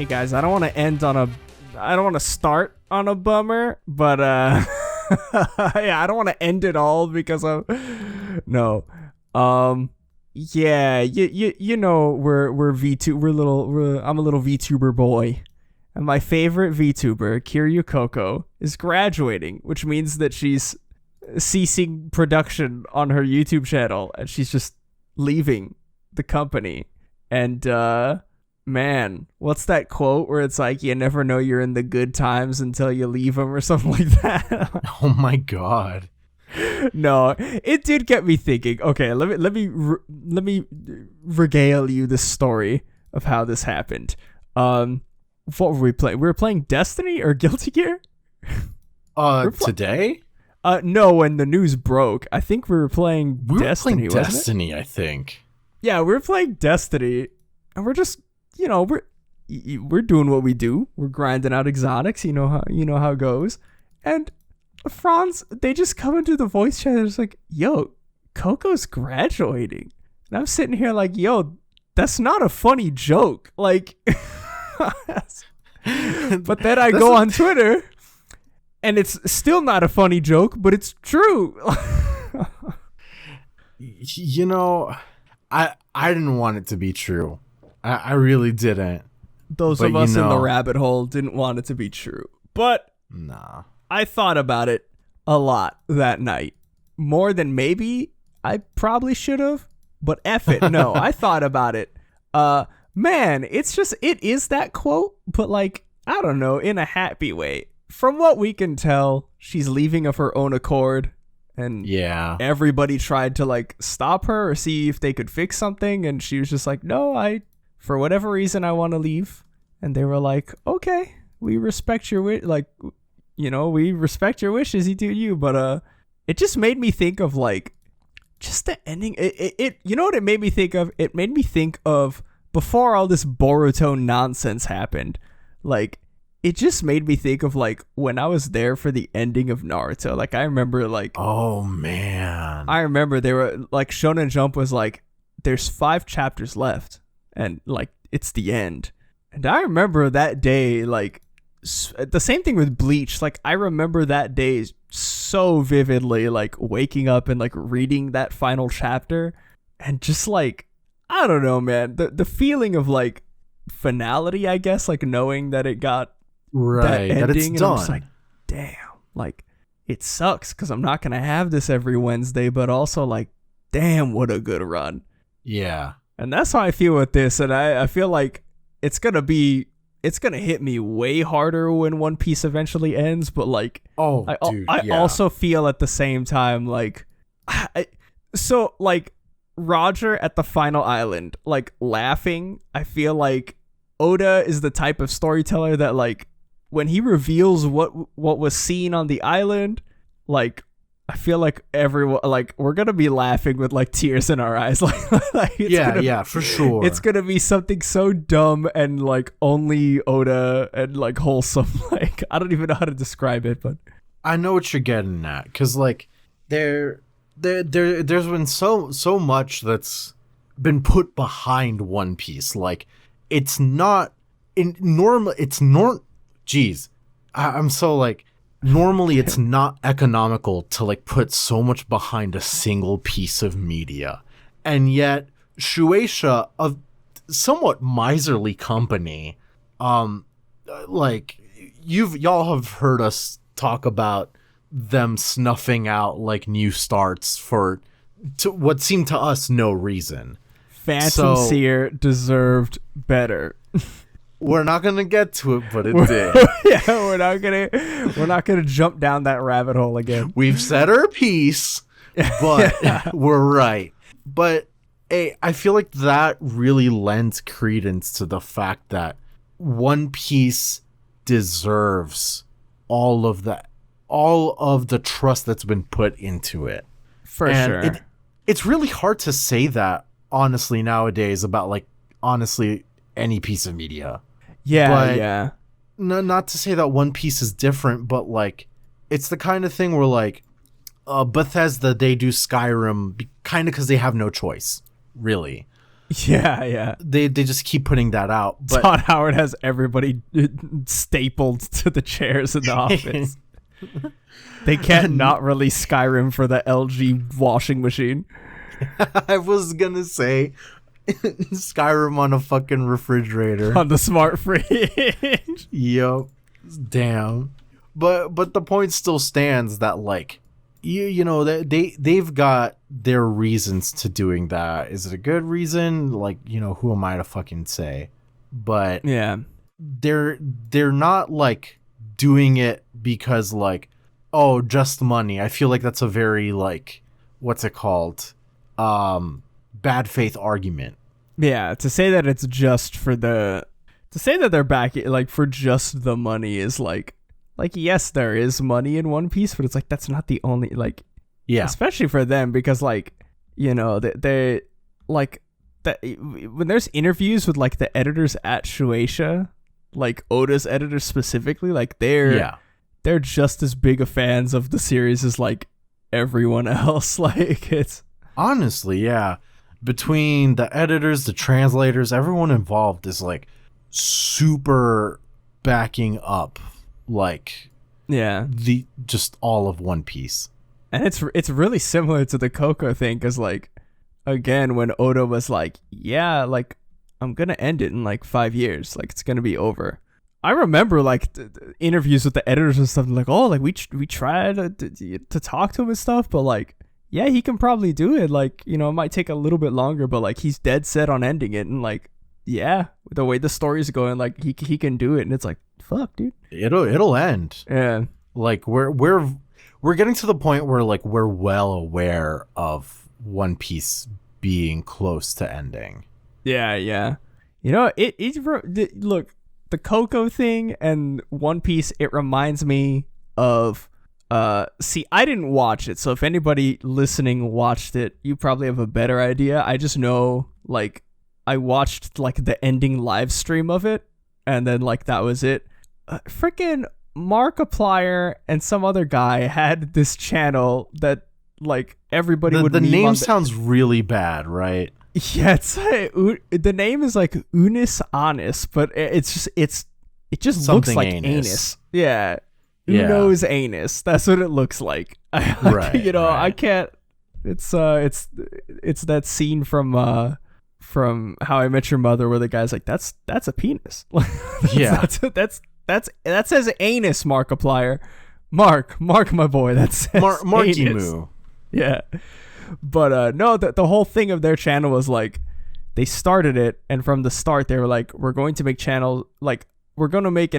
guys, I don't want to start on a bummer, but yeah, I don't want to end it all because of no. Yeah, you know we're I'm a little VTuber boy. And my favorite VTuber, Kiryu Coco, is graduating, which means that she's ceasing production on her YouTube channel and she's just leaving the company. And man, what's that quote where it's like, you never know you're in the good times until you leave them or something like that? Oh my god. No, it did get me thinking. Okay, let me regale you the story of how this happened. What were we playing? We were playing Destiny or Guilty Gear? Today? No, when the news broke. I think we were playing Destiny, wasn't it? Destiny, I think. Yeah, we were playing Destiny, and we're just, we're doing what we do. We're grinding out exotics, you know how it goes. And Franz, they just come into the voice chat and it's like, yo, Coco's graduating. And I'm sitting here like, yo, that's not a funny joke. Like... But then I go on Twitter and it's still not a funny joke, but it's true. I didn't want it to be true. I really didn't. Those of us in the rabbit hole didn't want it to be true. But nah, I thought about it a lot that night. More than maybe I probably should have, but F it. No, I thought about it. Man, it is that quote, but like, I don't know, in a happy way. From what we can tell, she's leaving of her own accord, and yeah, everybody tried to like stop her or see if they could fix something, and she was just like, no, for whatever reason, I want to leave. And they were like, okay, we respect your we respect your wishes, you do you, but it just made me think of like, just the ending, it you know what it made me think of? It made me think of before all this Boruto nonsense happened, like, it just made me think of, like, when I was there for the ending of Naruto. Like, I remember, like... Oh, man. I remember they were, like, Shonen Jump was like, there's 5 chapters left, and, like, it's the end. And I remember that day, like, the same thing with Bleach. Like, I remember that day so vividly, like, waking up and, like, reading that final chapter, and just, like... I don't know, man. The feeling of like finality, I guess, like knowing that it got right, that ending, it's and done. I'm just like, damn, like it sucks because I'm not gonna have this every Wednesday, but also like, damn, what a good run. Yeah, and that's how I feel with this, and I feel like it's gonna hit me way harder when One Piece eventually ends, but like, I also feel at the same time like, Roger at the final island, like laughing. I feel like Oda is the type of storyteller that like when he reveals what was seen on the island, like I feel like everyone, like we're gonna be laughing with like tears in our eyes, like for sure. It's gonna be something so dumb and like only Oda and like wholesome. Like I don't even know how to describe it, but I know what you're getting at, because like there's been so much that's been put behind One Piece. Like it's not in normal. I'm so like normally it's not economical to like put so much behind a single piece of media, and yet Shueisha, a somewhat miserly company, like y'all have heard us talk about them snuffing out like new starts to what seemed to us no reason. Phantom Seer deserved better. We're not gonna get to it, but it did. Yeah, we're not gonna jump down that rabbit hole again. We've said our piece, but we're right. But I feel like that really lends credence to the fact that One Piece deserves all of the trust that's been put into it. For sure. It's really hard to say that honestly nowadays about like honestly any piece of media. Yeah, but yeah. No, not to say that One Piece is different, but like it's the kind of thing where like Bethesda, they do Skyrim kind of because they have no choice, really. Yeah. They just keep putting that out. But Todd Howard has everybody stapled to the chairs in the office. They can't not release Skyrim for the LG washing machine. I was gonna say Skyrim on a fucking refrigerator. On the smart fridge. Yup. Damn. But the point still stands that, like, you know, they've got their reasons to doing that. Is it a good reason? Like, you know, who am I to fucking say? But yeah, they're not like doing it because, like, oh, just money. I feel like that's a very, like, what's it called? Bad faith argument. Yeah, to say that it's just for to say that they're back, like, for just the money is like, yes, there is money in One Piece, but it's like, that's not the only, like, yeah, especially for them, because, like, you know, they like, that when there's interviews with, like, the editors at Shueisha, like Oda's editors specifically, like, they're just as big of fans of the series as, like, everyone else. Like, it's honestly, yeah, between the editors, the translators, everyone involved is, like, super backing up, like, the just all of One Piece. And it's really similar to the Coco thing, because, like, again, when Oda was like, yeah, like, I'm gonna end it in, like, 5 years, like, it's gonna be over. I remember, like, interviews with the editors and stuff, like, oh, like, we tried to talk to him and stuff, but, like, yeah, he can probably do it, like, you know, it might take a little bit longer, but, like, he's dead set on ending it, and, like, yeah, the way the story's going, like, he can do it, and it's like, fuck, dude, it'll end. Yeah, like, we're getting to the point where, like, we're well aware of One Piece being close to ending. Yeah. You know, look, the Coco thing and One Piece, it reminds me of, see, I didn't watch it, so if anybody listening watched it, you probably have a better idea. I just know, like, I watched, like, the ending live stream of it, and then, like, that was it. Freaking Markiplier and some other guy had this channel that, like, everybody would the meme name on sounds really bad, right? Yeah, it's the name is like Unis Anus, but it just something looks like anus. Yeah. Uno's anus. That's what it looks like. Right. You know, right. I can't. It's that scene from How I Met Your Mother where the guy's like, that's a penis. That says anus, Markiplier. Mark, my boy. That says Marky anus. Moo. Yeah. But no, the whole thing of their channel was, like, they started it, and from the start they were like, we're going to make we're going to make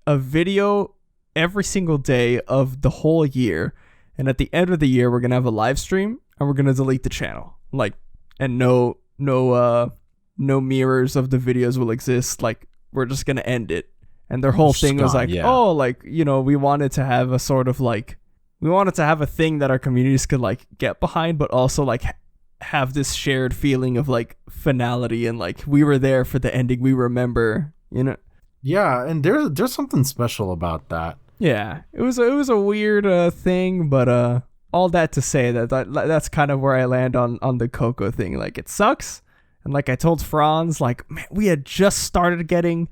a video every single day of the whole year, and at the end of the year we're going to have a live stream, and we're going to delete the channel, like, and no mirrors of the videos will exist, like, we're just going to end it. And their whole thing was like, oh, like, you know, we wanted to have a sort of, like, we wanted to have a thing that our communities could, like, get behind, but also, like, have this shared feeling of, like, finality, and, like, we were there for the ending, we remember, you know. Yeah, and there's something special about that. Yeah, it was a weird thing, but all that to say that's kind of where I land on the Coco thing. Like, it sucks, and like I told Franz, like, man, we had just started getting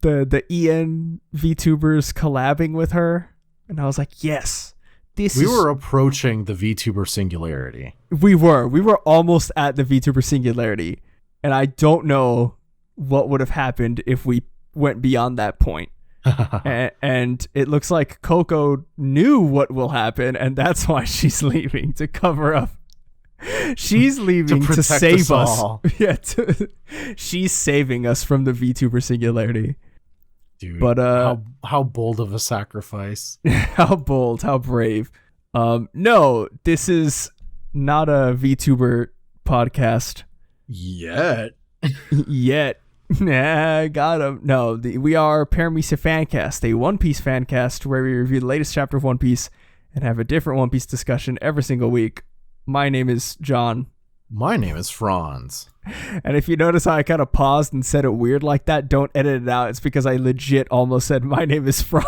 the EN VTubers collabing with her, and I was like, yes. We were approaching the VTuber singularity. We were almost at the VTuber singularity, and I don't know what would have happened if we went beyond that point. And it looks like Coco knew what will happen, and that's why she's leaving, to cover up. She's leaving to save us. Yeah, she's saving us from the VTuber singularity. Dude, but how bold of a sacrifice. How bold, how brave. No, this is not a VTuber podcast yet. Nah, got him. No, we are Paramecia Fancast, a One Piece fancast where we review the latest chapter of One Piece and have a different One Piece discussion every single week. My name is John. My name is Franz. And if you notice how I kind of paused and said it weird like that, don't edit it out. It's because I legit almost said my name is Franz.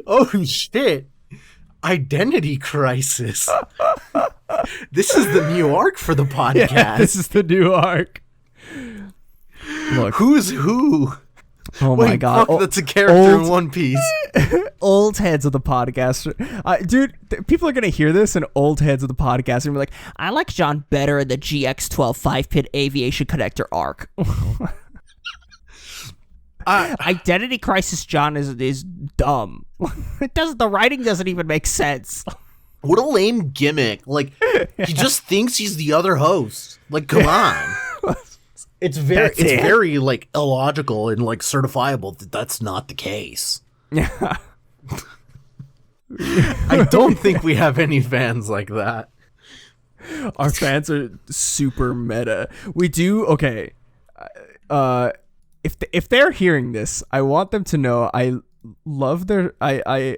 Oh, shit. Identity crisis. This is the new arc for the podcast. Yeah, this is the new arc. Look. Who's who? Oh my god. Fuck, that's a character in One Piece. Old heads of the podcast. Dude, people are going to hear this, and old heads of the podcast are going to be like, I like John better in the GX12 5-pin aviation connector arc. Identity Crisis John is dumb. The writing doesn't even make sense. What a lame gimmick. Like, he just thinks he's the other host. Like, come on. It's very like illogical and like certifiable that that's not the case. Yeah. I don't think we have any fans like that. Our fans are super meta. We do okay. If they're hearing this, I want them to know I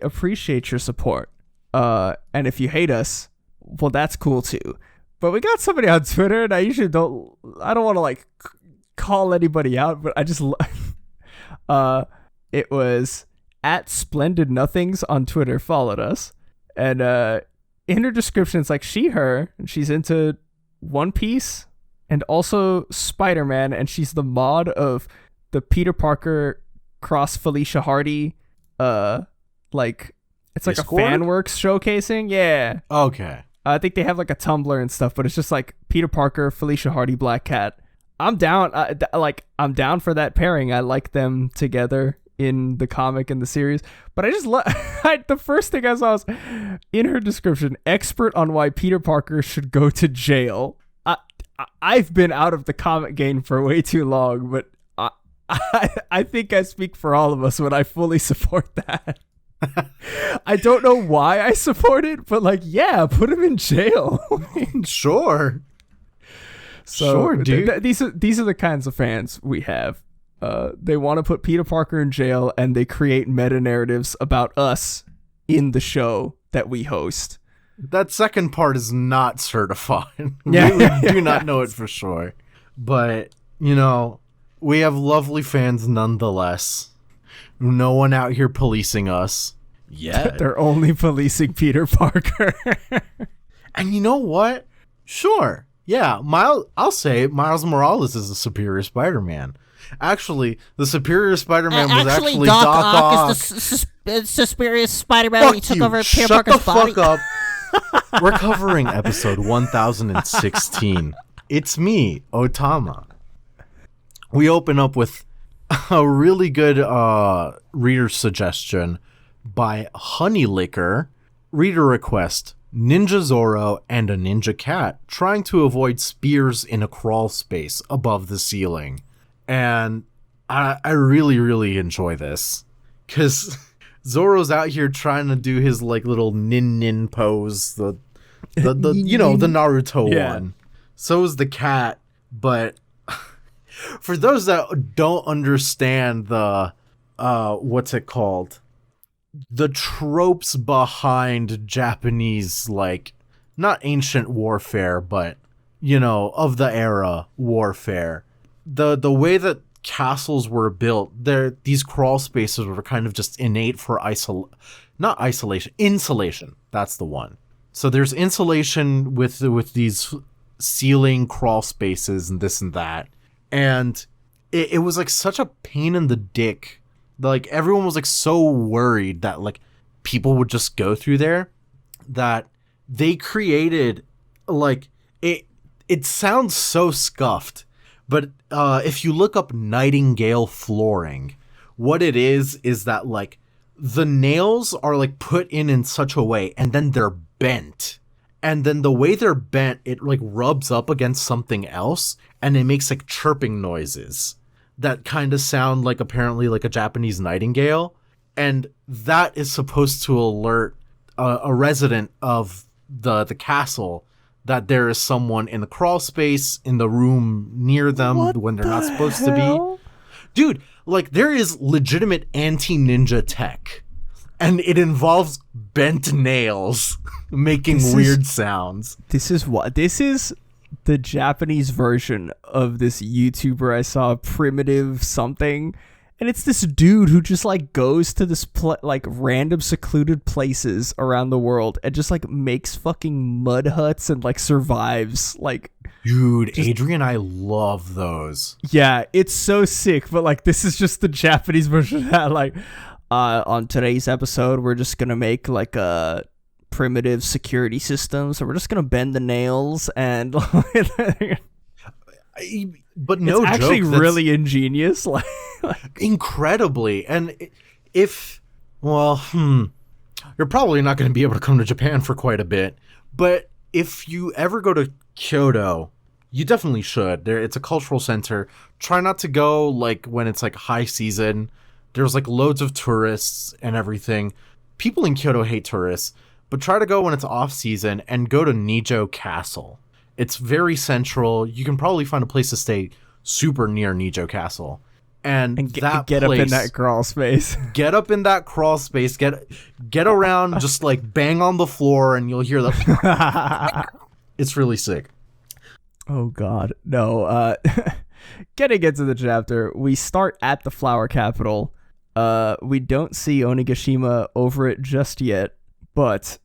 appreciate your support. And if you hate us, well, that's cool too. But we got somebody on Twitter, and I don't want to like call anybody out, but I just it was at Splendid Nothings on Twitter followed us, and in her description it's like her, and she's into One Piece and also Spider-Man, and she's the mod of the Peter Parker cross Felicia Hardy like it's like Discord? a FanWorks showcasing. Yeah. Okay. I think they have like a Tumblr and stuff, but it's just like Peter Parker, Felicia Hardy, Black Cat. I'm down. I'm down for that pairing. I like them together in the comic and the series. But I just the first thing I saw was in her description: expert on why Peter Parker should go to jail. I've been out of the comic game for way too long, but I think I speak for all of us when I fully support that. I don't know why I support it, but like, yeah, put him in jail. Sure. So sure, dude. These are the kinds of fans we have. They want to put Peter Parker in jail, and they create meta narratives about us in the show that we host. That second part is not certified. Yeah. We do not know it for sure. But, you know, we have lovely fans nonetheless. No one out here policing us yet. They're only policing Peter Parker. And you know what? Sure. Yeah, I'll say Miles Morales is the superior Spider-Man. Actually, the superior Spider-Man was actually Doc Ock. Is the superior Spider-Man when he took over Peter Parker's body. Shut the fuck up. We're covering episode 1016. It's me, Otama. We open up with a really good reader suggestion by Honey Liquor. Reader request: Ninja Zoro and a ninja cat trying to avoid spears in a crawl space above the ceiling. And I really, really enjoy this, because Zoro's out here trying to do his like little nin pose, the you know, the Naruto one. So is the cat, but for those that don't understand the what's it called? The tropes behind Japanese, like, not ancient warfare, but, you know, of the era warfare. The way that castles were built, these crawl spaces were kind of just innate for insulation. That's the one. So there's insulation with these ceiling crawl spaces and this and that. And it was like such a pain in the dick. Like, everyone was like so worried that like people would just go through there, that they created like it sounds so scuffed, but if you look up Nightingale flooring, what it is that like the nails are like put in such a way, and then they're bent, and then the way they're bent, it like rubs up against something else, and it makes like chirping noises that kind of sound like apparently like a Japanese nightingale. And that is supposed to alert a resident of the castle that there is someone in the crawl space in the room near them when they're not supposed to be. Dude, like, there is legitimate anti-ninja tech, and it involves bent nails making weird sounds. This is the Japanese version of this YouTuber I saw, Primitive something, and it's this dude who just like goes to this like random secluded places around the world and just like makes fucking mud huts and like survives. Like, Dude, Adrian, I love those. Yeah, it's so sick, but like this is just the Japanese version of that. Like, on today's episode, we're just gonna make like a primitive security system, so we're just gonna bend the nails and. But no, it's actually joke, really ingenious, like incredibly. And if, well, you're probably not going to be able to come to Japan for quite a bit. But if you ever go to Kyoto, you definitely should. It's a cultural center. Try not to go like when it's like high season. There's like loads of tourists and everything. People in Kyoto hate tourists, but try to go when it's off season and go to Nijo Castle. It's very central. You can probably find a place to stay super near Nijo Castle. And get place, up in that crawl space. Get up in that crawl space. Get around, just like bang on the floor, and you'll hear the. It's really sick. Oh God, no. Getting into the chapter, we start at the flower capital. We don't see Onigashima over it just yet, but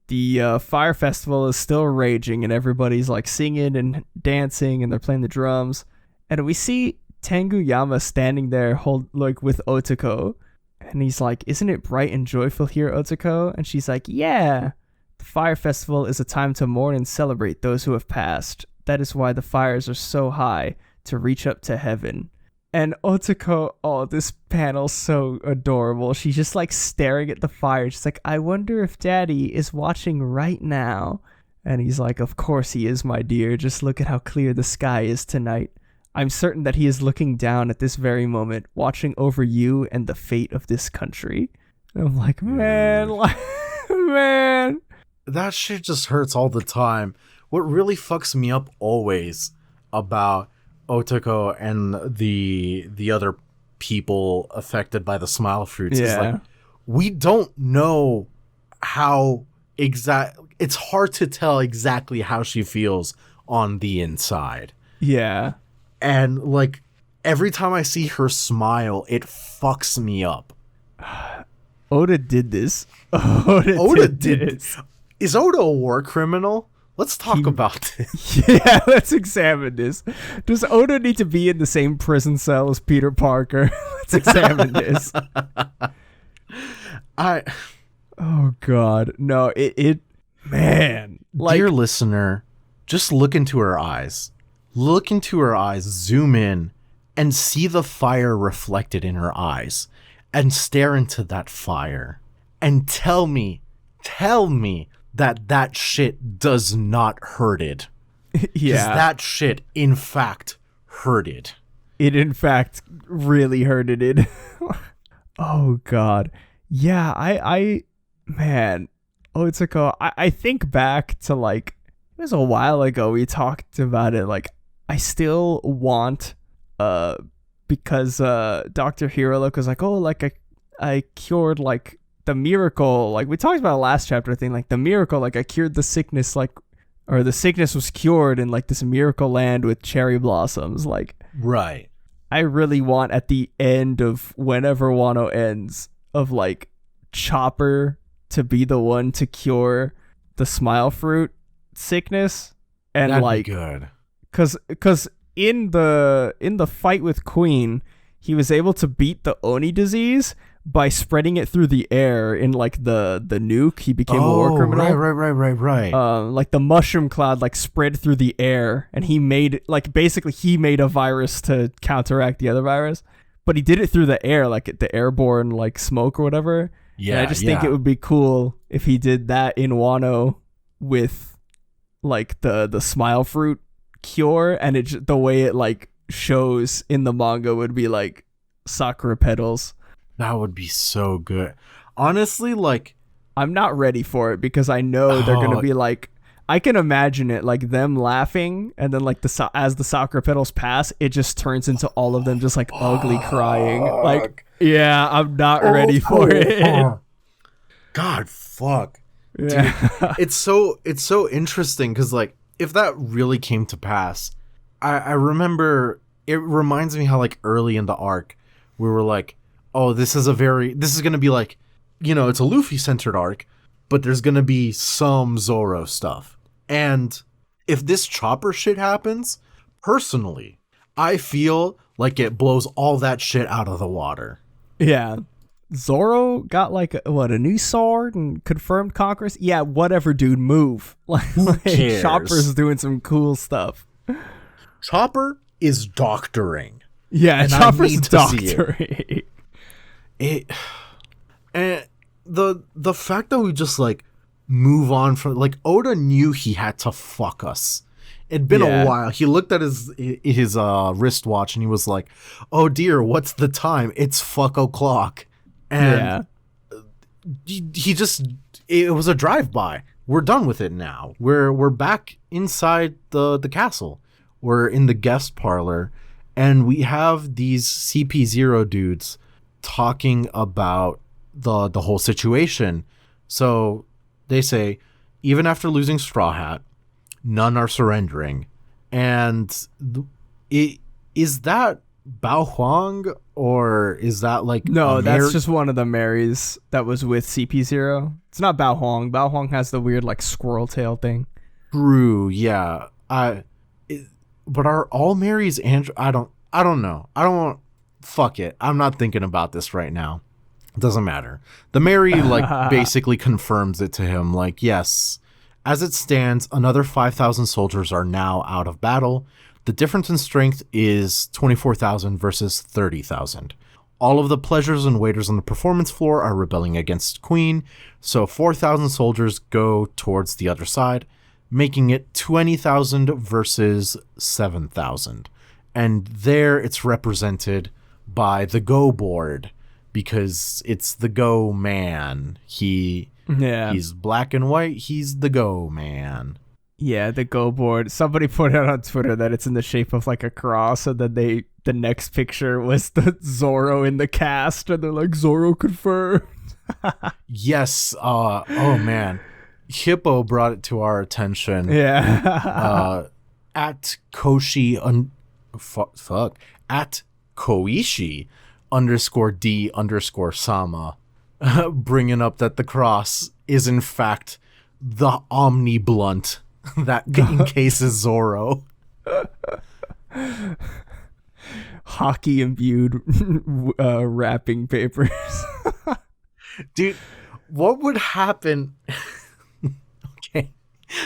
the fire festival is still raging, and everybody's like singing and dancing, and they're playing the drums, and we see Tenguyama standing there with Otoko, and he's like, "Isn't it bright and joyful here, Otoko?" And she's like, "Yeah, the fire festival is a time to mourn and celebrate those who have passed. That is why the fires are so high, to reach up to heaven." And Otoko, oh, this panel's so adorable. She's just like staring at the fire. She's like, "I wonder if Daddy is watching right now." And he's like, "Of course he is, my dear. Just look at how clear the sky is tonight. I'm certain that he is looking down at this very moment, watching over you and the fate of this country." And I'm like, man. That shit just hurts all the time. What really fucks me up always about Otoko and the other people affected by the smile fruits is like, we don't know how it's hard to tell exactly how she feels on the inside. Yeah. And like every time I see her smile, it fucks me up. Oda did this. Oda did this. Is Oda a war criminal? Let's talk about this. Yeah, let's examine this. Does Oda need to be in the same prison cell as Peter Parker? Let's examine this. Oh God, no! Man, like, dear listener, just look into her eyes. Look into her eyes. Zoom in, and see the fire reflected in her eyes, and stare into that fire, and tell me that shit does not hurt it. Yeah. That shit, in fact, hurted. It, in fact, really hurted it. Oh, God. Yeah, man, Otoko, I think back to, like, it was a while ago we talked about it, like, I still want, because Dr. Hirolook was like, oh, like, I cured, like, the miracle, like we talked about the last chapter thing, like the miracle, like I cured the sickness, like, or the sickness was cured in like this miracle land with cherry blossoms, like, right. I really want at the end of whenever Wano ends of like Chopper to be the one to cure the smile fruit sickness, and that'd like be good, cause in the fight with Queen, he was able to beat the Oni disease by spreading it through the air in like the nuke. He became a war criminal. Right. Like the mushroom cloud like spread through the air, and he made a virus to counteract the other virus, but he did it through the air, like the airborne like smoke or whatever. Yeah, and I just think it would be cool if he did that in Wano with like the smile fruit cure, and the way it like shows in the manga would be like sakura petals. That would be so good. Honestly, like, I'm not ready for it because I know they're going to be like, I can imagine it like them laughing, and then like as the sakura petals pass, it just turns into all of them just like ugly crying. Like, yeah, I'm not ready for it. God, fuck. Yeah. Dude, it's so interesting because like if that really came to pass, I remember it reminds me how like early in the arc we were like, oh, this is going to be like, you know, it's a Luffy centered arc, but there's going to be some Zoro stuff. And if this chopper shit happens, personally, I feel like it blows all that shit out of the water. Yeah. Zoro got a new sword and confirmed conquerors. Yeah, whatever, dude, move. Who cares? Chopper's doing some cool stuff. Chopper is doctoring. Yeah, and Chopper's doctoring. And the fact that we just move on from Oda knew he had to fuck us. It'd been a while. He looked at his wristwatch and he was like, "Oh dear, what's the time? It's fuck o'clock." And he just, it was a drive-by. We're done with it now. We're back inside the castle. We're in the guest parlor, and we have these CP0 dudes talking about the whole situation. So they say, even after losing Straw Hat, none are surrendering. And is that Bao Huang, or is that no, that's just one of the Marys that was with CP0. It's not Bao Huang. Bao Huang has the weird squirrel tail thing. True, yeah. But are all Marys I don't know. Fuck it. I'm not thinking about this right now. It doesn't matter. The Mary basically confirms it to him, yes, as it stands, another 5,000 soldiers are now out of battle. The difference in strength is 24,000 versus 30,000. All of the pleasures and waiters on the performance floor are rebelling against Queen, so 4,000 soldiers go towards the other side, making it 20,000 versus 7,000. And there it's represented by the Go board, because it's the Go man. He's black and white. He's the Go man. Yeah, the Go board. Somebody put it on Twitter that it's in the shape of a cross, and then the next picture was the Zoro in the cast, and they're like, Zoro confirmed. Yes. Oh man, Hippo brought it to our attention. Yeah. At Koshi at Koishi _D_Sama, bringing up that the cross is in fact the Omni Blunt that encases Zoro. Hockey imbued wrapping papers. Dude, what would happen? Okay,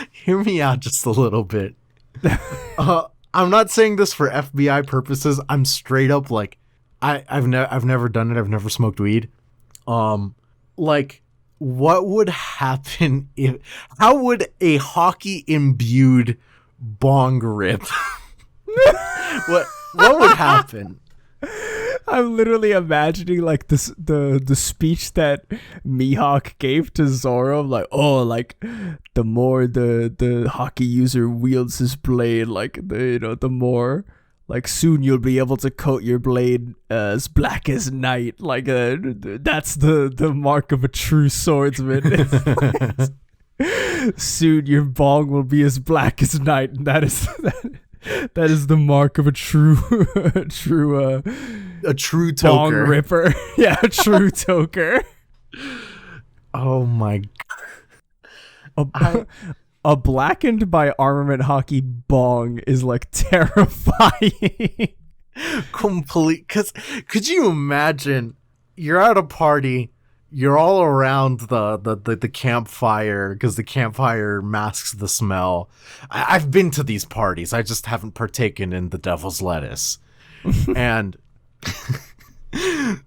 hear me out just a little bit. I'm not saying this for FBI purposes. I'm straight up I've never done it. I've never smoked weed. What would happen how would a hockey imbued bong rip? What would happen? I'm literally imagining the speech that Mihawk gave to Zoro, the more the hockey user wields his blade, the more soon you'll be able to coat your blade as black as night. That's the mark of a true swordsman. Soon your bong will be as black as night, and that is the mark of a true toker. Bong ripper. Yeah, a true toker. Oh my god. A blackened by armament hockey bong is terrifying. Complete. Because could you imagine? You're at a party. You're all around the campfire, because the campfire masks the smell. I've been to these parties. I just haven't partaken in the devil's lettuce. And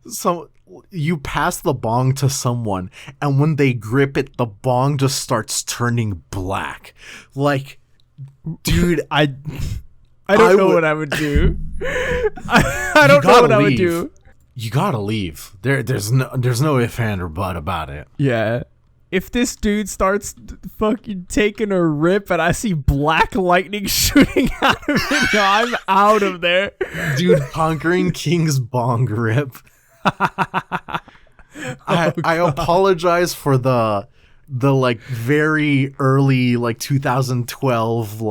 so you pass the bong to someone, and when they grip it, the bong just starts turning black. Dude, I don't know what I would do. I don't know what I would do. You gotta leave. There's no if, and, or but about it. Yeah. If this dude starts fucking taking a rip and I see black lightning shooting out of it, I'm out of there. Dude, Conquering King's bong rip. I apologize for the very early 2012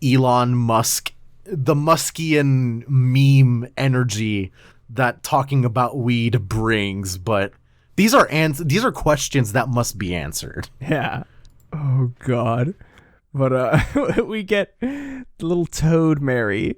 Elon Musk, the Muskian meme energy that talking about weed brings, but these are questions that must be answered. Yeah. Oh god. But we get the little toad Mary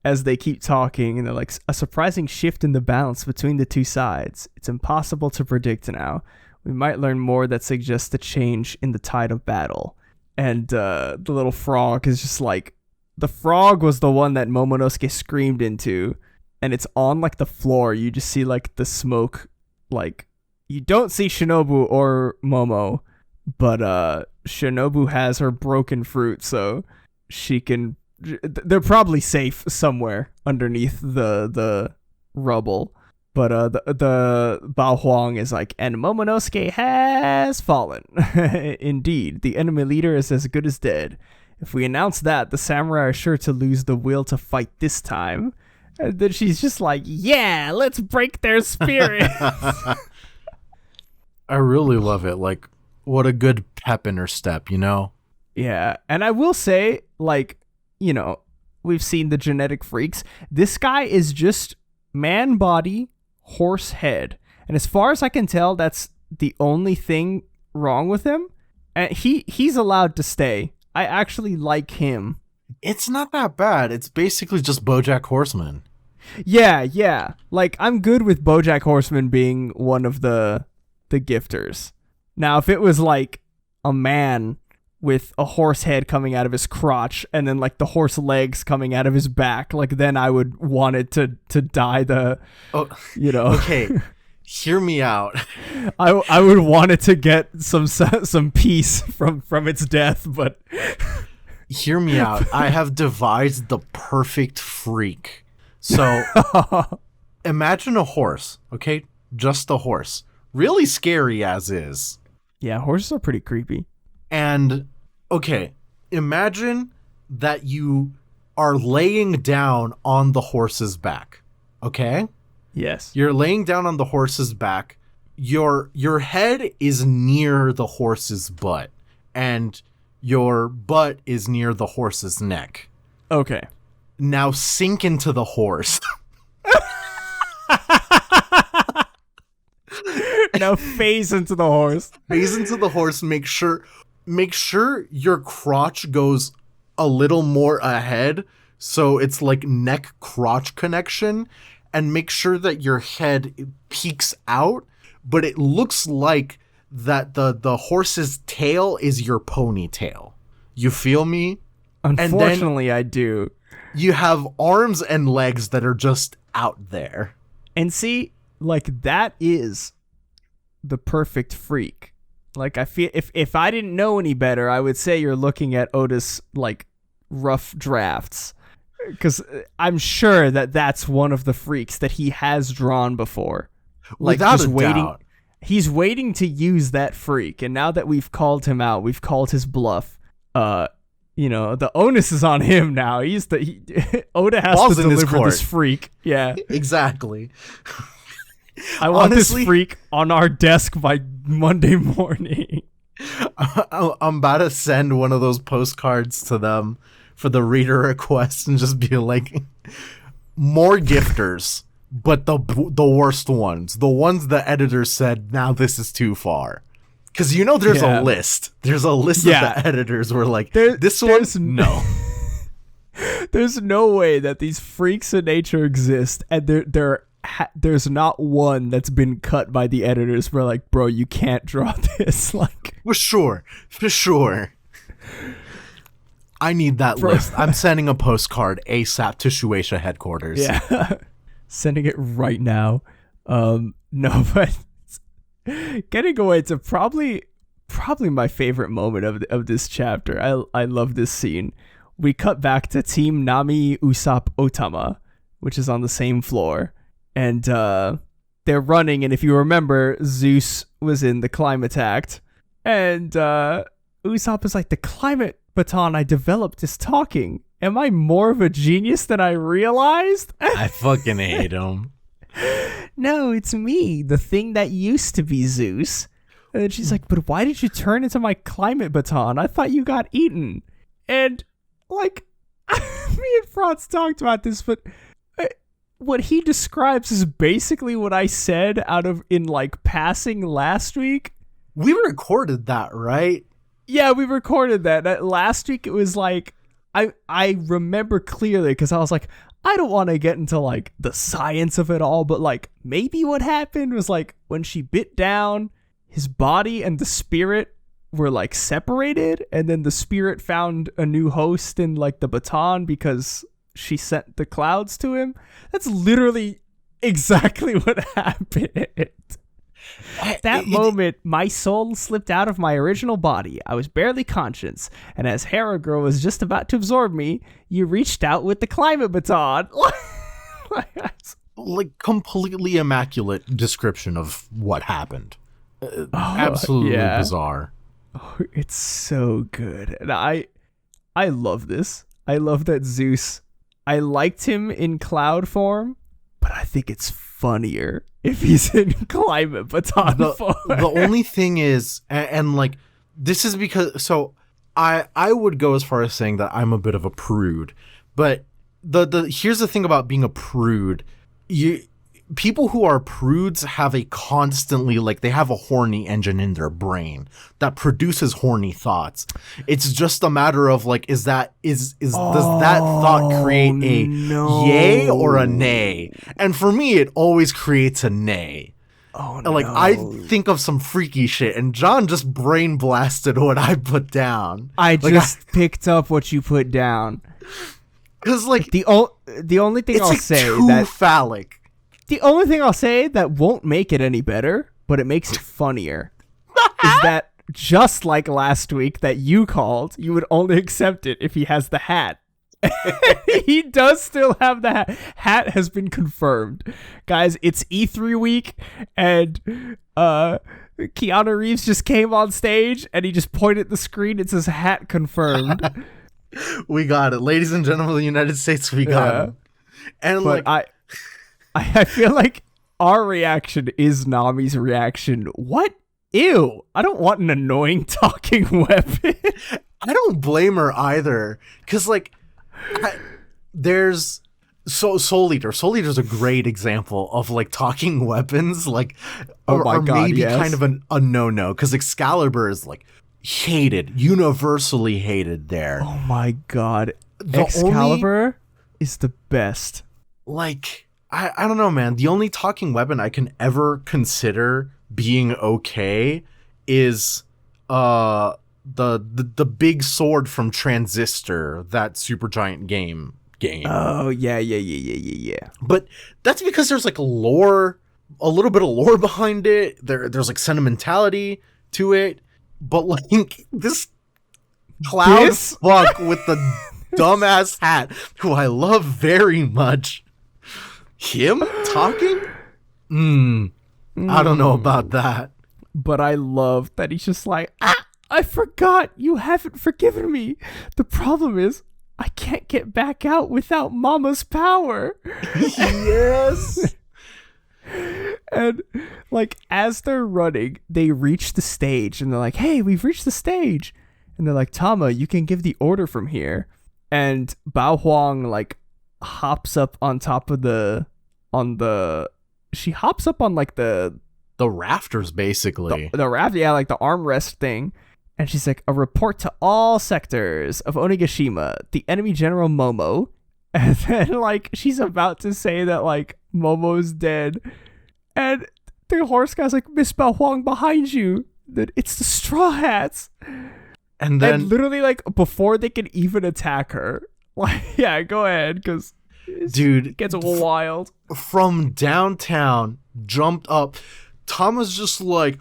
as they keep talking, and they're like, a surprising shift in the balance between the two sides. It's impossible to predict now. We might learn more that suggests a change in the tide of battle. And the little frog is just like, the frog was the one that Momonosuke screamed into, and it's on like the floor. You just see like the smoke, like you don't see Shinobu or Momo, but Shinobu has her broken fruit, so they're probably safe somewhere underneath the rubble. But the Bao Huang is like, and Momonosuke has fallen. Indeed, the enemy leader is as good as dead. If we announce that, the samurai are sure to lose the will to fight this time. And then she's just like, yeah, let's break their spirit. I really love it. Like, what a good pep in her step, you know? Yeah, and I will say, like, you know, we've seen the genetic freaks. This guy is just man body, horse head. And as far as I can tell, that's the only thing wrong with him. And he's allowed to stay. I actually like him. It's not that bad. It's basically just BoJack Horseman. Yeah. Like, I'm good with BoJack Horseman being one of the gifters. Now, if it was like a man with a horse head coming out of his crotch and then like the horse legs coming out of his back, like then I would want it to die you know. Okay, hear me out. I would want it to get some peace from its death, but hear me out. I have devised the perfect freak. So imagine a horse, okay? Just a horse. Really scary as is. Yeah, horses are pretty creepy. And, okay, imagine that you are laying down on the horse's back, okay? Yes. You're laying down on the horse's back. Your head is near the horse's butt, and your butt is near the horse's neck. Okay. Now sink into the horse. Now phase into the horse. Phase into the horse. Make sure your crotch goes a little more ahead, so it's like neck crotch connection, and make sure that your head peeks out, but it looks like that the horse's tail is your ponytail. You feel me? Unfortunately, I do. You have arms and legs that are just out there. And see, like, that is the perfect freak. Like, I feel if I didn't know any better, I would say you're looking at Otis like rough drafts, because I'm sure that that's one of the freaks that he has drawn before. Like, without just a waiting. doubt. He's waiting to use that freak, and now that we've called him out, we've called his bluff. You know, the onus is on him now. Oda has Balls to in his deliver court. this freak. Yeah. Exactly. I want Honestly, this freak on our desk by Monday morning. I'm about to send one of those postcards to them for the reader request and just be like, more gifters, but the worst ones. The ones the editor said, now this is too far. Because there's a list. There's a list of the editors where like, this one's no. There's no way that these freaks of nature exist, and there's not one that's been cut by the editors. We're like, bro, you can't draw this. Like, for sure. I need that list. I'm sending a postcard ASAP to Shueisha headquarters. Yeah, sending it right now. No, but getting away to probably my favorite moment of this chapter. I love this scene. We cut back to Team Nami, Usopp, Otama, which is on the same floor. And they're running, and if you remember, Zeus was in the Climate Act. And Usopp is like, the climate baton I developed is talking. Am I more of a genius than I realized? I fucking hate him. No, it's me, the thing that used to be Zeus. And she's like, but why did you turn into my climate baton? I thought you got eaten. And, like, me and Franz talked about this, but what he describes is basically what I said in, like, passing last week. We recorded that, right? Yeah, we recorded that. Last week it was like I remember clearly because I was like, I don't want to get into like the science of it all, but like maybe what happened was like when she bit down, his body and the spirit were like separated, and then the spirit found a new host in like the baton because she sent the clouds to him. That's literally exactly what happened. That moment, my soul slipped out of my original body. I was barely conscious, and as Hera Girl was just about to absorb me, you reached out with the climate baton. Like, completely immaculate description of what happened. Absolutely bizarre. Oh, it's so good. And I love this. I love that Zeus, I liked him in cloud form, but I think it's funnier if he's in climate baton form. The only thing is, and like, this is because, so I would go as far as saying that I'm a bit of a prude, but here's the thing about being a prude. People who are prudes have a constantly, like, they have a horny engine in their brain that produces horny thoughts. It's just a matter of like, does that thought create a yay or a nay? And for me, it always creates a nay. Oh, no. Like, I think of some freaky shit, and John just brain blasted what I put down. I just picked up what you put down. Because, like, the only thing I'll say that phallic. The only thing I'll say that won't make it any better, but it makes it funnier, is that just like last week that you called, you would only accept it if he has the hat. He does still have the hat. Hat has been confirmed. Guys, it's E3 week, and Keanu Reeves just came on stage, and he just pointed at the screen. It says hat confirmed. We got it. Ladies and gentlemen of the United States, we got it. And but like... I feel like our reaction is Nami's reaction. What? Ew. I don't want an annoying talking weapon. I don't blame her either. Because, like, there's... Soul Eater. Soul Eater's a great example of, like, talking weapons, like, or maybe kind of a no-no. Because Excalibur is, like, hated. Universally hated there. Oh my god. Excalibur is the best. Like... I don't know, man. The only talking weapon I can ever consider being okay is the big sword from Transistor, that Supergiant game. Oh yeah. But that's because there's like a little bit of lore behind it. There's like sentimentality to it. But like this cloud fuck with the dumbass hat, who I love very much. Him talking? I don't know about that. But I love that he's just like, I forgot, you haven't forgiven me. The problem is, I can't get back out without Mama's power. Yes. And like, as they're running, they reach the stage, and they're like, hey, we've reached the stage. And they're like, Tama, you can give the order from here. And Bao Huang like hops up on top of she hops up on like the rafters, basically. The raft, yeah, like the armrest thing. And she's like, a report to all sectors of Onigashima, the enemy general Momo. And then like she's about to say that like Momo's dead. And the horse guy's like, Miss Bao Huang behind you. That it's the Straw Hats. And then literally like before they can even attack her. Like, yeah, go ahead, because dude, it gets wild. From downtown, jumped up. Tama's just like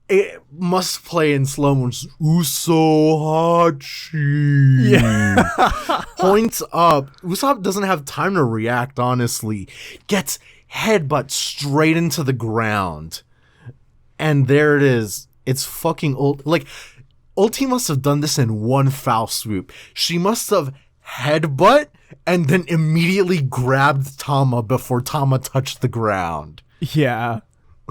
it must play in slow motion. Uso Hachi. Yeah. Points up. Usopp doesn't have time to react, honestly. Gets headbutt straight into the ground. And there it is. It's fucking old. Like, Ulti must have done this in one foul swoop. She must have headbutt and then immediately grabbed Tama before Tama touched the ground. Yeah.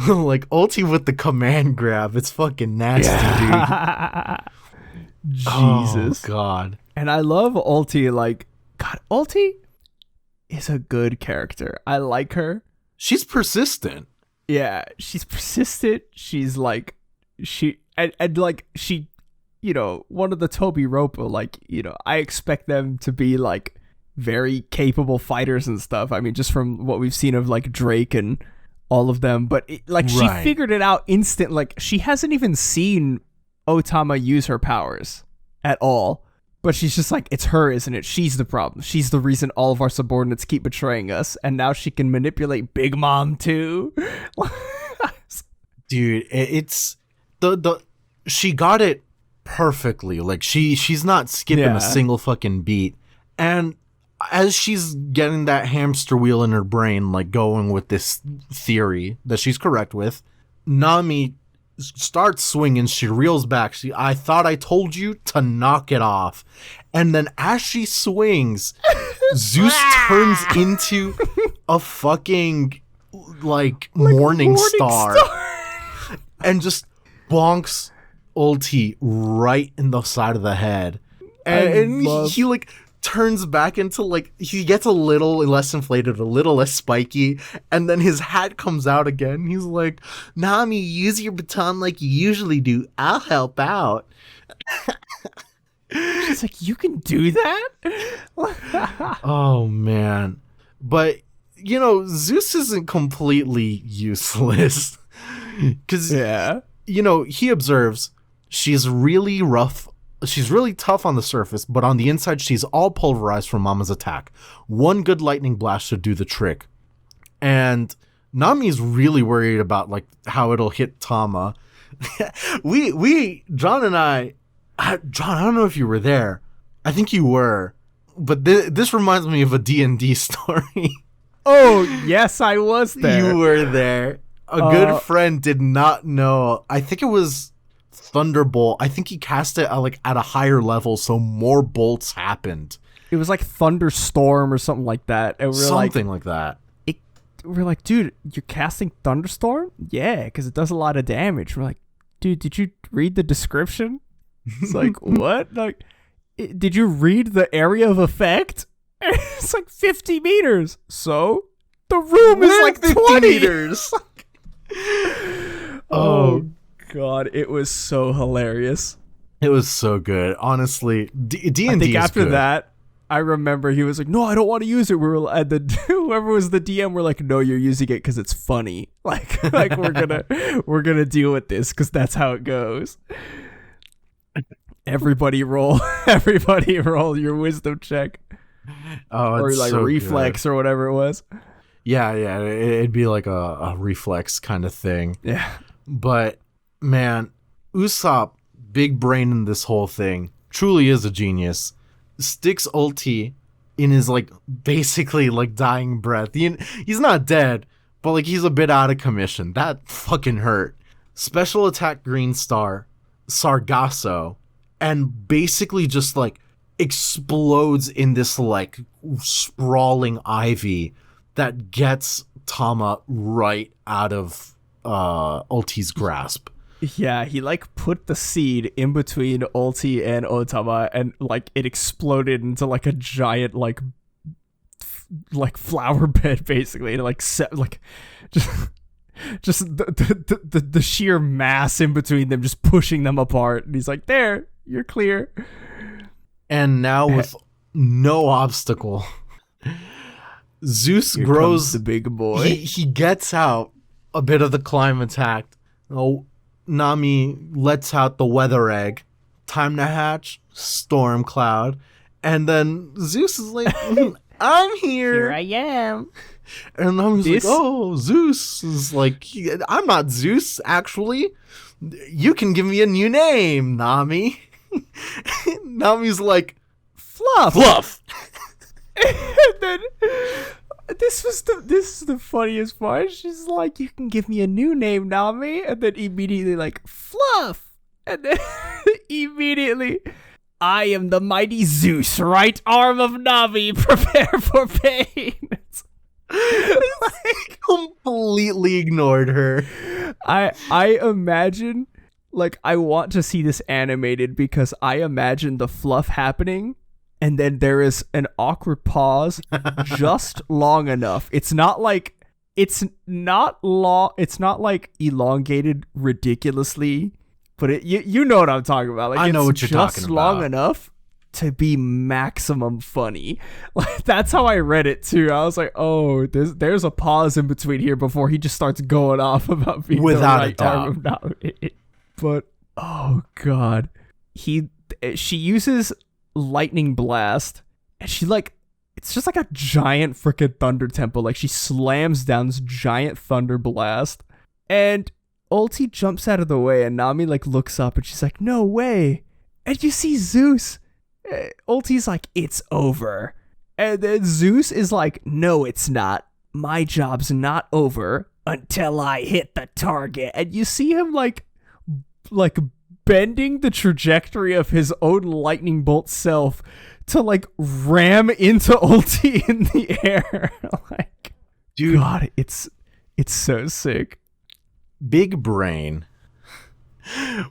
Like, Ulti with the command grab. It's fucking nasty, dude. Jesus. Oh, God. And I love Ulti. Like, God, Ulti is a good character. I like her. She's persistent. Yeah, she's persistent. She's like, she one of the Toby Roppo, like, I expect them to be like very capable fighters and stuff. I mean, just from what we've seen of like Drake and all of them, but she figured it out instant. Like, she hasn't even seen Otama use her powers at all, but she's just like, it's her, isn't it? She's the problem. She's the reason all of our subordinates keep betraying us, and now she can manipulate Big Mom too. Dude, it's she got it perfectly. Like, she's not skipping a single fucking beat. And as she's getting that hamster wheel in her brain, like going with this theory that she's correct with, Nami starts swinging. She reels back. I thought I told you to knock it off. And then as she swings, Zeus turns into a fucking like morning star and just bonks ulti right in the side of the head. And he like turns back into like, he gets a little less inflated, a little less spiky, and then his hat comes out again. He's like, Nami, use your baton like you usually do. I'll help out. She's like, you can do that? Oh man. But Zeus isn't completely useless. Because he observes she's really rough. She's really tough on the surface, but on the inside, she's all pulverized from Mama's attack. One good lightning blast should do the trick. And Nami's really worried about like how it'll hit Tama. John and I, John, I don't know if you were there. I think you were, but this reminds me of a D&D story. Oh, yes, I was there. You were there. A good friend did not know. I think it was Thunderbolt. I think he cast it at a higher level, so more bolts happened. It was like Thunderstorm or something like that. And something like that. We're like, dude, you're casting Thunderstorm? Yeah, because it does a lot of damage. We're like, dude, did you read the description? It's like, what? Like, did you read the area of effect? It's like 50 meters. So the room is like 20 meters. Oh God, it was so hilarious. It was so good, honestly. D&D. I think after that, I remember he was like, "No, I don't want to use it." We were at whoever was the DM, we're like, "No, you're using it because it's funny. Like we're gonna deal with this because that's how it goes." Everybody roll your wisdom check. Oh, or like so reflex good. Or whatever it was. Yeah, it'd be like a reflex kind of thing. Yeah, but man, Usopp, big brain in this whole thing, truly is a genius. Sticks ulti in his like basically like dying breath. He's not dead, but like he's a bit out of commission. That fucking hurt. Special attack green star, Sargasso, and basically just like explodes in this like sprawling ivy that gets Tama right out of Ulti's grasp. Yeah, he like put the seed in between Ulti and Otama, and like it exploded into like a giant like flower bed basically, and like set like just the sheer mass in between them just pushing them apart. And he's like, "There, you're clear." And now with no obstacle, Zeus grows the big boy. He gets out a bit of the climb attack. Oh, Nami lets out the weather egg. Time to hatch, storm cloud. And then Zeus is like, I'm here. Here I am. And Nami's like, oh, Zeus is like, I'm not Zeus, actually. You can give me a new name, Nami. Nami's like, Fluff. And then this is the funniest part. She's like, you can give me a new name, Nami. And then immediately like, Fluff. And then immediately, I am the mighty Zeus, right arm of Nami. Prepare for pain. Like, completely ignored her. I imagine, like, I want to see this animated because I imagine the fluff happening, and then there is an awkward pause just long enough. It's not like elongated ridiculously but you know what I'm talking about. Like, I know it's what you're talking just long about. enough to be maximum funny. Like, that's how I read it too. I was like, oh, there's a pause in between here before he just starts going off about being Without the a right doubt. arm of now. But oh god, she uses lightning blast, and she like, it's just like a giant freaking thunder tempo. Like, she slams down this giant thunder blast, and ulti jumps out of the way, and Nami like looks up, and she's like, no way. And you see Zeus. Ulti's like, it's over. And then Zeus is like, no, it's not. My job's not over until I hit the target. And you see him like bending the trajectory of his own lightning bolt self to like ram into Ulti in the air. Like, Dude, God, it's so sick. big brain.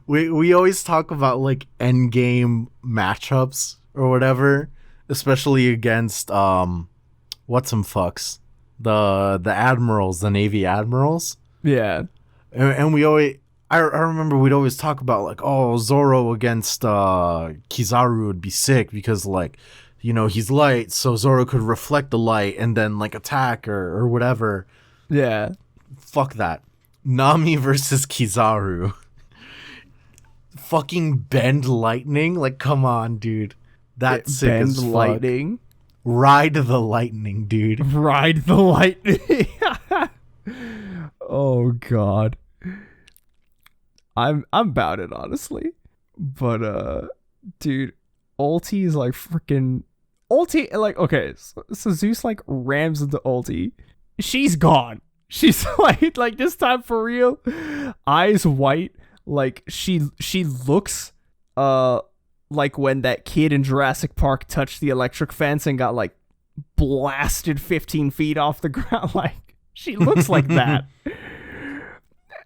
We always talk about like end game matchups or whatever, especially against what's some fucks, the admirals, the Navy admirals. Yeah. And we always, I remember we'd always talk about like, oh, Zoro against Kizaru would be sick because like, you know, he's light, so Zoro could reflect the light and then like attack or whatever. Yeah. Fuck that. Nami versus Kizaru. Fucking bend lightning? Like, come on, dude. That's sick Bend as fuck. lightning. Ride the lightning, dude. Ride the lightning. Oh god. I'm about it, honestly. But dude, Ulti is like freaking Ulti, like, okay, so Zeus like rams into Ulti. She's gone. She's like this time for real. Eyes white. Like she looks like when that kid in Jurassic Park touched the electric fence and got like blasted 15 feet off the ground. Like, she looks like that.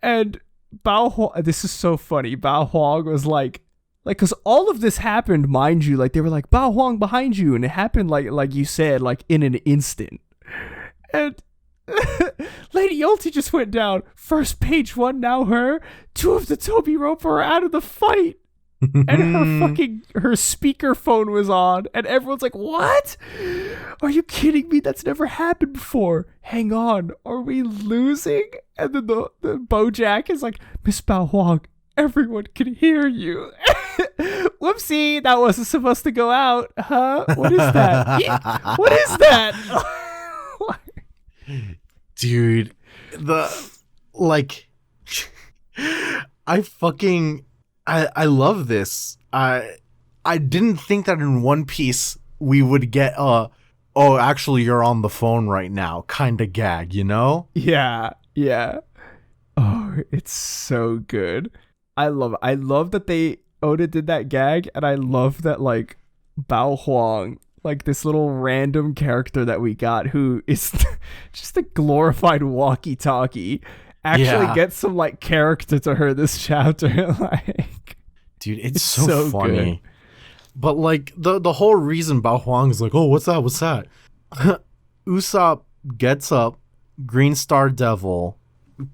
And Bao Huang, this is so funny. Bao Huang was like, because all of this happened, mind you, like they were like, Bao Huang behind you, and it happened like you said, like in an instant. And Lady Ulti just went down. First page one, now her. Two of the Toby Roper are out of the fight. And her speaker phone was on, and everyone's like, what? Are you kidding me? That's never happened before. Hang on, are we losing? And then the Bojack is like, Miss Bao Huang, everyone can hear you. Whoopsie, that wasn't supposed to go out. Huh? What is that? What is that? Dude, I love this. I didn't think that in One Piece we would get oh, actually you're on the phone right now kind of gag, you know? Yeah. Oh, it's so good. I love that Oda did that gag, and I love that like Bao Huang, like this little random character that we got who is just a glorified walkie-talkie, actually gets some like character to her this chapter. Like, dude, it's so funny. Good. But like the whole reason Bao Huang is like, oh, what's that? Usopp gets up, Green Star Devil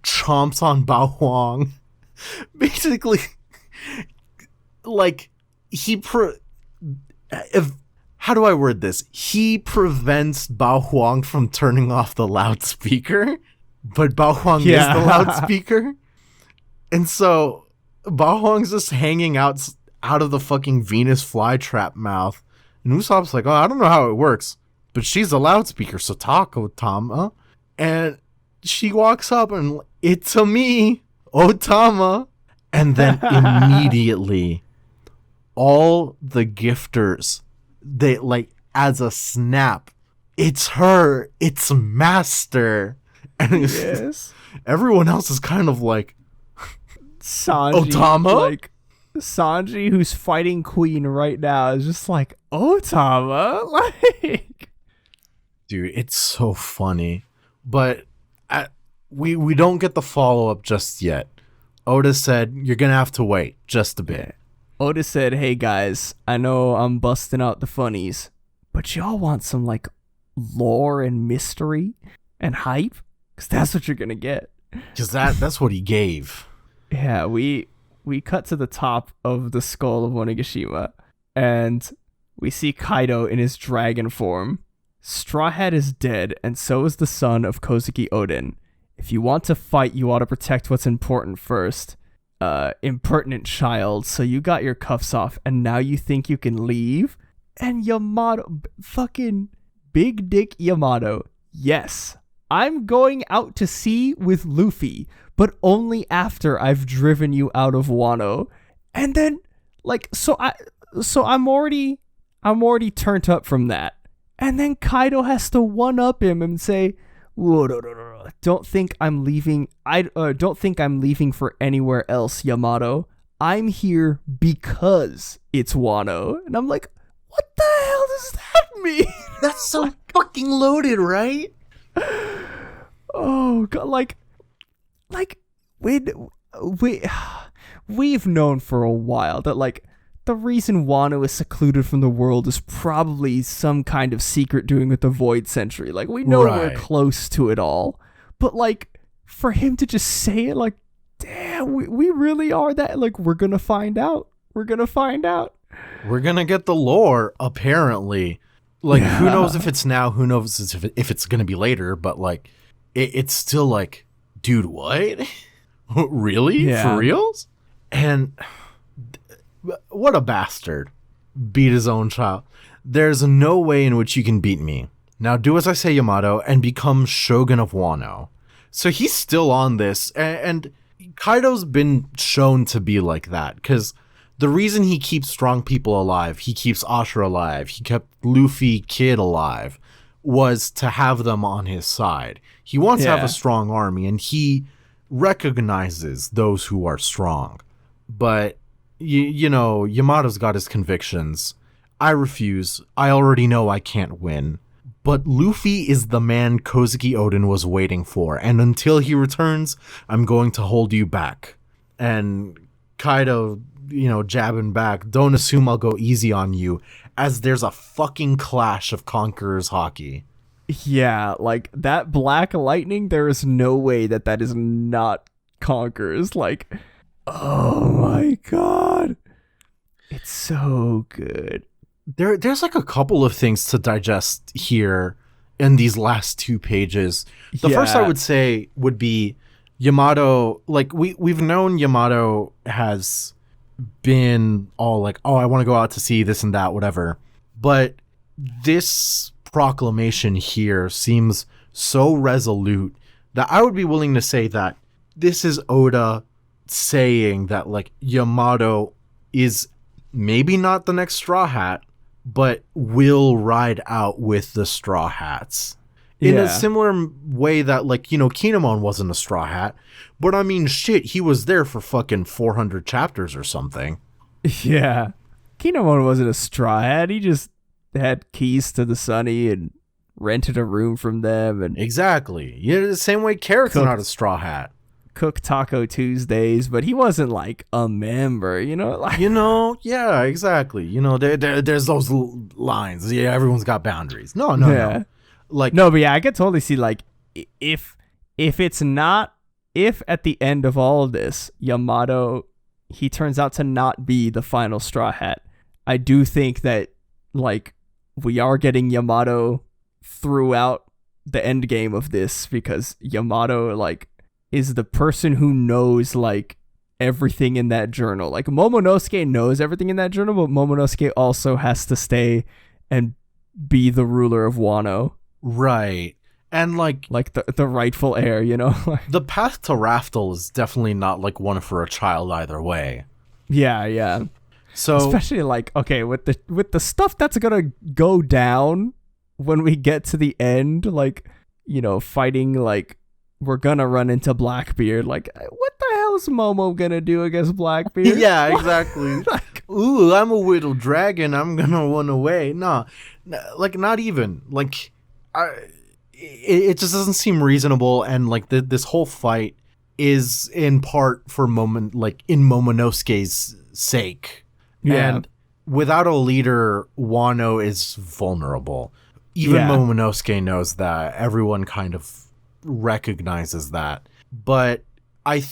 chomps on Bao Huang. Basically, like how do I word this? He prevents Bao Huang from turning off the loudspeaker, but Bao Huang is the loudspeaker. And so Bao Huang's just hanging out of the fucking Venus flytrap mouth. And Usopp's like, oh, I don't know how it works, but she's a loudspeaker, so talk, Otama. And she walks up and, it's a me, Otama. And then immediately, all the gifters, they like, as a snap, it's her, it's Master. And yes. Everyone else is kind of like, Sanji, Otama? like Sanji, who's fighting Queen right now, is just like, Otama? Like, dude, it's so funny. But we don't get the follow-up just yet. Oda said, you're gonna have to wait just a bit. Oda said, hey guys, I know I'm busting out the funnies, but y'all want some like lore and mystery and hype? Because that's what you're gonna get. Because that's what he gave. Yeah, we we cut to the top of the skull of Onigashima, and we see Kaido in his dragon form. Straw Hat is dead, and so is the son of Kozuki Oden. If you want to fight, you ought to protect what's important first. Impertinent child, so you got your cuffs off, and now you think you can leave? And Yamato, fucking big dick Yamato, yes, I'm going out to sea with Luffy, but only after I've driven you out of Wano. And then, like, so I'm already turned up from that. And then Kaido has to one-up him and say, whoa, no. Don't think I'm leaving. Don't think I'm leaving for anywhere else, Yamato. I'm here because it's Wano. And I'm like, what the hell does that mean? That's so fucking loaded, right? Oh god, like we've known for a while that like the reason Wano is secluded from the world is probably some kind of secret doing with the Void Century. Like, we know we're close to it all. But, like, for him to just say it, like, damn, we really are that. Like, we're going to find out. We're going to get the lore, apparently. Like, who knows if it's now, who knows if it's going to be later. But, like, it's still like, dude, what? Really? Yeah. For reals? And... what a bastard. Beat his own child. There's no way in which you can beat me. Now do as I say, Yamato, and become Shogun of Wano. So he's still on this, and Kaido's been shown to be like that, because the reason he keeps strong people alive, he keeps Ashura alive, he kept Luffy Kid alive, was to have them on his side. He wants to have a strong army, and he recognizes those who are strong. But you know, Yamato's got his convictions. I refuse. I already know I can't win. But Luffy is the man Kozuki Oden was waiting for, and until he returns, I'm going to hold you back. And Kaido, you know, jabbing back, don't assume I'll go easy on you, as there's a fucking clash of Conqueror's Haki. Yeah, like, that black lightning, there is no way that is not Conqueror's. Like, oh my god. It's so good. There's like a couple of things to digest here in these last 2 pages. The first I would say would be Yamato. Like, we've known Yamato has been all like, oh, I want to go out to sea, this and that, whatever. But this proclamation here seems so resolute that I would be willing to say that this is Oda saying that, like, Yamato is maybe not the next Straw Hat, but will ride out with the Straw Hats. In a similar way that, like, you know, Kinemon wasn't a Straw Hat, but I mean, shit, he was there for fucking 400 chapters or something. Yeah. Kinemon wasn't a Straw Hat. He just had keys to the Sunny and rented a room from them. And exactly. Yeah, the same way Carrot's not a Straw Hat. Cook Taco Tuesdays, but he wasn't like a member, you know? Like, you know, yeah, exactly. You know, there's those lines. Yeah, everyone's got boundaries. No. Like, no, but yeah, I could totally see, like, if at the end of all of this, Yamato, he turns out to not be the final Straw Hat, I do think that, like, we are getting Yamato throughout the end game of this, because Yamato, like, is the person who knows, like, everything in that journal. Like, Momonosuke knows everything in that journal, but Momonosuke also has to stay and be the ruler of Wano. Right. And, like the rightful heir, you know? The path to Raftel is definitely not, like, one for a child either way. Yeah. So, especially, like, okay, with the stuff that's gonna go down when we get to the end, like, you know, fighting, like, we're gonna run into Blackbeard. Like, what the hell is Momo gonna do against Blackbeard? Yeah, exactly. Like, ooh, I'm a little dragon, I'm gonna run away. Nah, like, not even. Like, it just doesn't seem reasonable, and, like, this whole fight is in part for in Momonosuke's sake. Yeah. And without a leader, Wano is vulnerable. Even Momonosuke knows that. Everyone kind of recognizes that. But I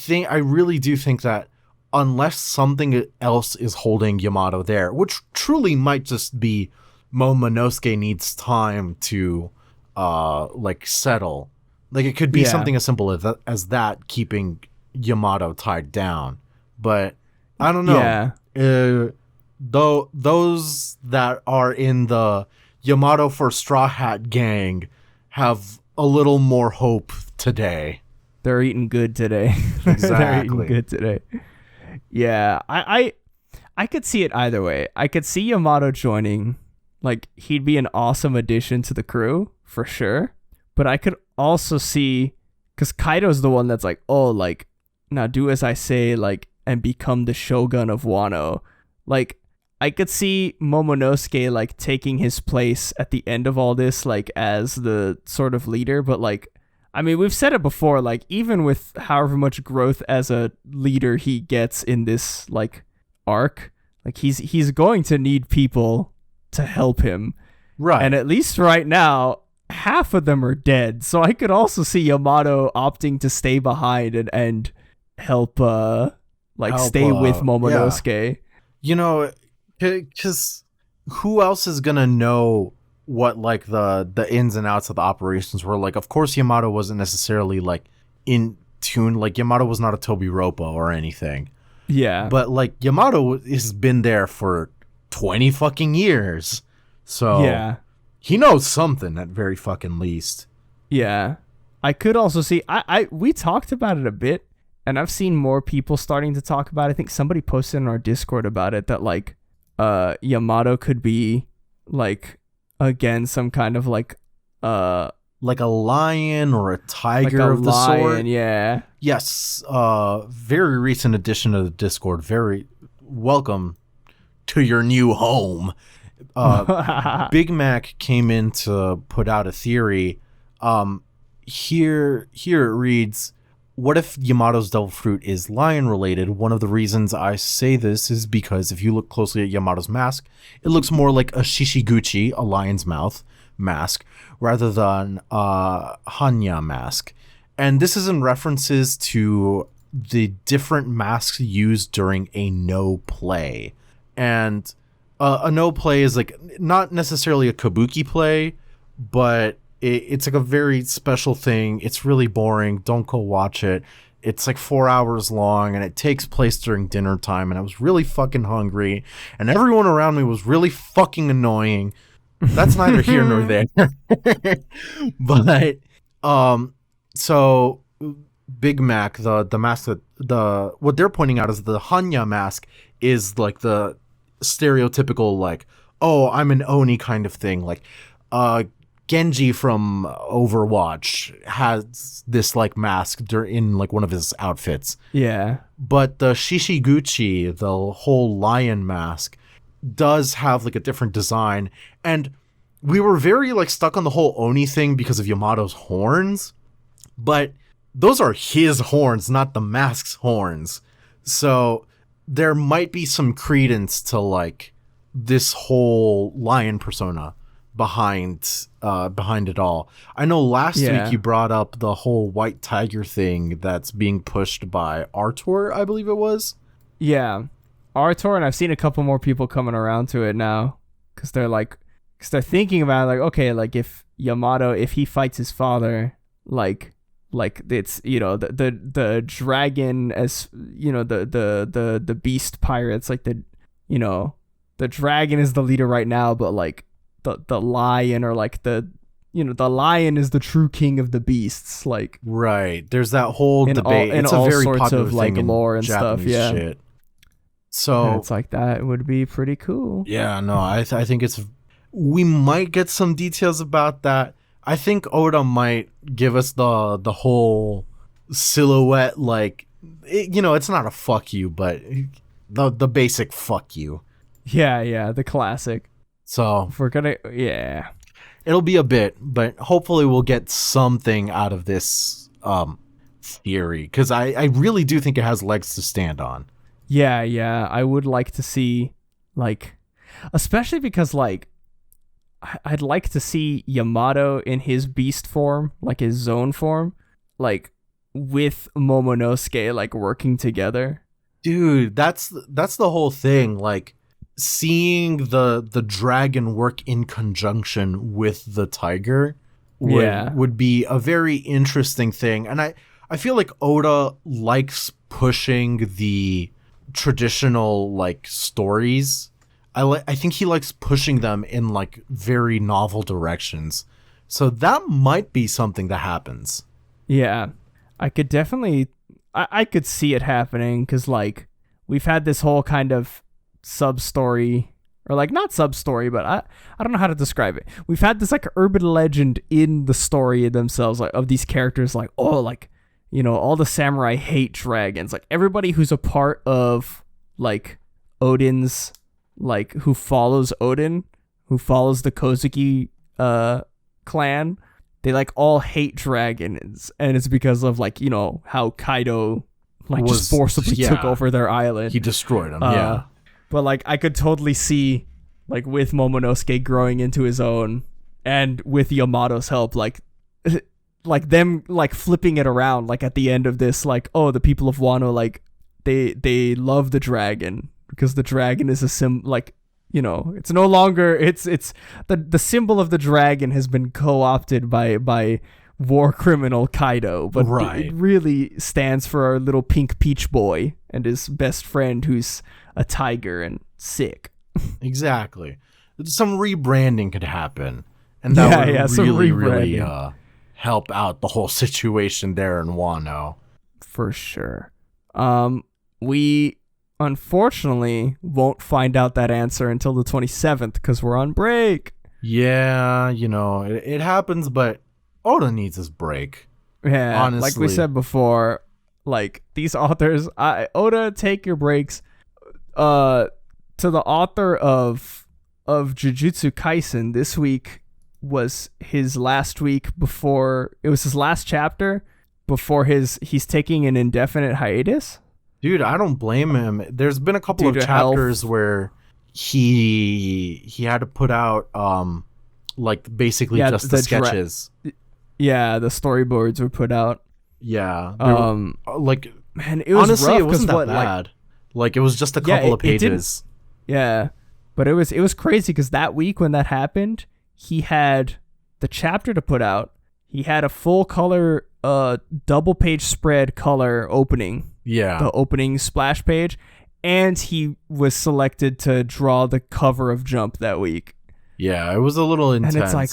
really do think that unless something else is holding Yamato there, which truly might just be Momonosuke needs time to like settle. Like it could be something as simple as that, keeping Yamato tied down. But I don't know. Yeah. Though those that are in the Yamato for Straw Hat gang have a little more hope today. They're eating good today. Exactly. They're eating good today. Yeah, I could see it either way. I could see Yamato joining. Like, he'd be an awesome addition to the crew, for sure. But I could also see, because Kaido's the one that's like, oh, like, now do as I say, like, and become the shogun of Wano. Like, I could see Momonosuke, like, taking his place at the end of all this, like, as the sort of leader. But, like, I mean, we've said it before, like, even with however much growth as a leader he gets in this, like, arc, like, he's going to need people to help him. Right. And at least right now, half of them are dead. So I could also see Yamato opting to stay behind and help, stay with Momonosuke. Yeah. You know, because who else is going to know what, like, the ins and outs of the operations were? Like, of course, Yamato wasn't necessarily, like, in tune. Like, Yamato was not a Tobi Roppo or anything. Yeah. But, like, Yamato has been there for 20 fucking years. So yeah, he knows something at very fucking least. Yeah. I could also see, we talked about it a bit, and I've seen more people starting to talk about it. I think somebody posted in our Discord about it that, like, Yamato could be, like, again, some kind of, like a lion or a tiger, like of the sort. Yeah. Yes. Very recent addition to the Discord. Very welcome to your new home. Big Mac came in to put out a theory. Here it reads, what if Yamato's devil fruit is lion related? One of the reasons I say this is because if you look closely at Yamato's mask, it looks more like a Shishiguchi, a lion's mouth mask, rather than a Hanya mask. And this is in references to the different masks used during a no play. And a no play is, like, not necessarily a kabuki play, but it's like a very special thing. It's really boring. Don't go watch it. It's like 4 hours long, and it takes place during dinner time, and I was really fucking hungry, and everyone around me was really fucking annoying. That's neither here nor there. But so Big Mac, the mask that what they're pointing out is the Hanya mask is like the stereotypical, like, oh, I'm an Oni kind of thing. Like Genji from Overwatch has this, like, mask in, like, one of his outfits. Yeah. But the Shishiguchi, the whole lion mask, does have, like, a different design. And we were very, like, stuck on the whole Oni thing because of Yamato's horns. But those are his horns, not the mask's horns. So there might be some credence to, like, this whole lion persona behind it all. I know last week you brought up the whole white tiger thing that's being pushed by Artur, I believe it was. Yeah, Artur, and I've seen a couple more people coming around to it now, because they're thinking about it, like, okay, like, if Yamato, if he fights his father, like it's, you know, the dragon, as, you know, the beast pirates, like, the, you know, the dragon is the leader right now, but, like, the lion, or, like, the, you know, the lion is the true king of the beasts, like, right. There's that whole debate. It's a very sorts popular of, like, thing lore and Japanese stuff. Yeah. Shit. So and it's like, that would be pretty cool. Yeah, no, I think we might get some details about that. I think Oda might give us the whole silhouette, like, you know, it's not a fuck you, but the basic fuck you. Yeah, the classic. So if we're gonna, yeah, it'll be a bit, but hopefully we'll get something out of this theory, because I really do think it has legs to stand on. Yeah, I would like to see, like, especially because, like, I'd like to see Yamato in his beast form, like his zone form, like, with Momonosuke, like, working together. Dude, that's the whole thing. Like, seeing the dragon work in conjunction with the tiger would be a very interesting thing. And I feel like Oda likes pushing the traditional like stories. I think he likes pushing them in like very novel directions. So that might be something that happens. Yeah, I could definitely, I could see it happening because like we've had this whole kind of sub story, or like not sub story, but I don't know how to describe it. We've had this like urban legend in the story themselves, like of these characters, like like all the samurai hate dragons. Like everybody who's a part of like Odin's, like who follows Odin, who follows the Kozuki clan, they like all hate dragons, and it's because of like how Kaido like just forcibly took over their island. He destroyed them. But like I could totally see like with Momonosuke growing into his own, and with Yamato's help, like them like flipping it around, like at the end of this, like the people of Wano, like they love the dragon because the dragon is a like it's no longer it's the symbol of the dragon has been co-opted by war criminal Kaido, but it really stands for our little pink peach boy and his best friend who's a tiger and sick. Exactly. Some rebranding could happen, and that would really help out the whole situation there in Wano. For sure. We unfortunately won't find out that answer until the 27th because we're on break. Yeah, it happens, but Oda needs his break. Yeah, honestly. Like we said before, like these authors, Oda, take your breaks. To the author of Jujutsu Kaisen, this week was his last week before, it was his last chapter before he's taking an indefinite hiatus. Dude, I don't blame him. There's been a couple of chapters where he had to put out like basically just the sketches. The storyboards were put out. Yeah. Like, man, it was honestly, rough, it wasn't that bad. Like it was just a couple of pages. But it was crazy because that week when that happened, he had the chapter to put out. He had a full color double page spread color opening. Yeah. The opening splash page, and he was selected to draw the cover of Jump that week. Yeah, it was a little intense. And it's like,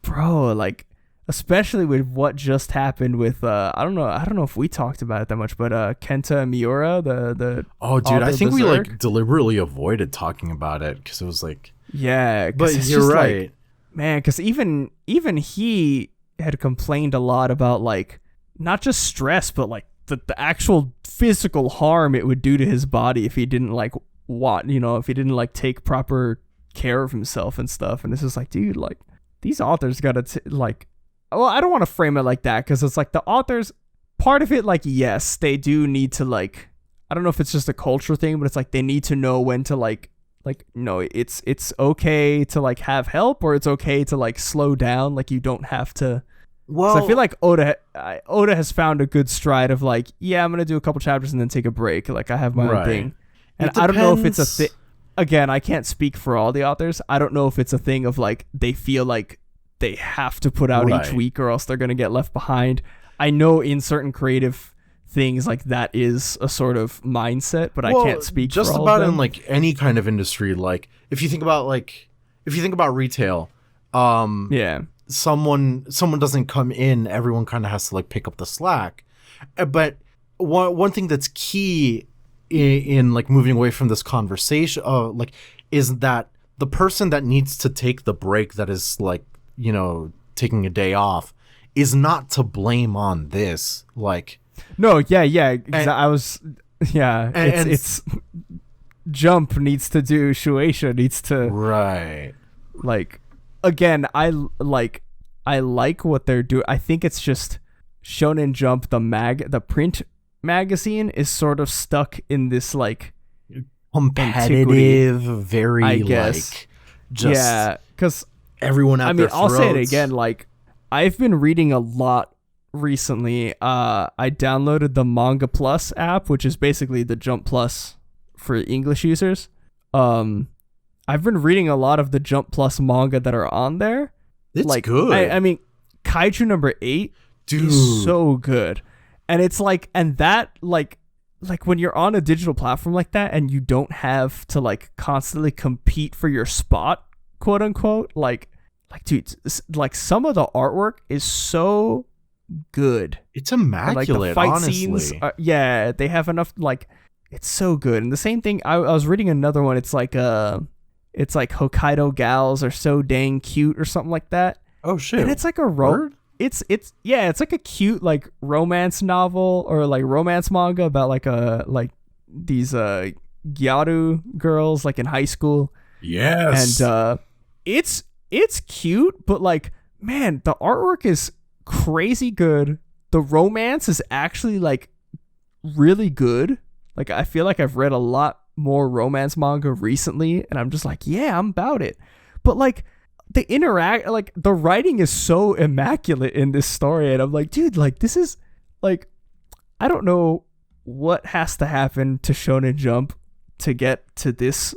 bro, like especially with what just happened with I don't know if we talked about it that much, but Kenta Miura, the I think we like deliberately avoided talking about it because it was like, yeah, but you're right, like, man, because even he had complained a lot about like not just stress, but like the actual physical harm it would do to his body if he didn't like if he didn't like take proper care of himself and stuff. And it's just like, dude, like these authors gotta like, well, I don't want to frame it like that because it's like the authors, part of it, like, yes, they do need to like, I don't know if it's just a culture thing, but it's like they need to know when to like no, it's okay to like have help, or it's okay to like slow down. Like you don't have to. Well, I feel like Oda has found a good stride of like, yeah, I'm gonna do a couple chapters and then take a break. Like I have my own thing, and I don't know if it's a thing. Again, I can't speak for all the authors. I don't know if it's a thing of like they feel like they have to put out each week or else they're gonna get left behind. I know in certain creative things like that is a sort of mindset, but I can't speak just for all about of them. In like any kind of industry. Like if you think about retail, someone doesn't come in, everyone kind of has to like pick up the slack. But one thing that's key in like moving away from this conversation like is that the person that needs to take the break, that is like, taking a day off, is not to blame on this. Like, no, it's Jump needs to do, Shueisha needs to like, again, I like what they're doing. I think it's just Shonen Jump, the print magazine, is sort of stuck in this like competitive, very, I guess, like, just because everyone out there. I'll say it again. Like I've been reading a lot recently. I downloaded the Manga Plus app, which is basically the Jump Plus for English users. I've been reading a lot of the Jump Plus manga that are on there. It's like, good. I mean, Kaiju number 8 is so good. And it's like, and that, like when you're on a digital platform like that and you don't have to like constantly compete for your spot, quote unquote, like dude, like some of the artwork is so good. It's immaculate, and, like, the fight honestly. scenes they have enough, like, it's so good. And the same thing, I was reading another one, it's like Hokkaido gals are so dang cute or something like that. Oh shit. And it's like a it's like a cute like romance novel or like romance manga about like these gyaru girls like in high school. Yes. And it's cute, but like, man, the artwork is crazy good. The romance is actually like really good. Like, I feel like I've read a lot more romance manga recently, and I'm just like, yeah, I'm about it. But like the writing is so immaculate in this story, and I'm like, dude, like, this is like, I don't know what has to happen to Shonen Jump to get to this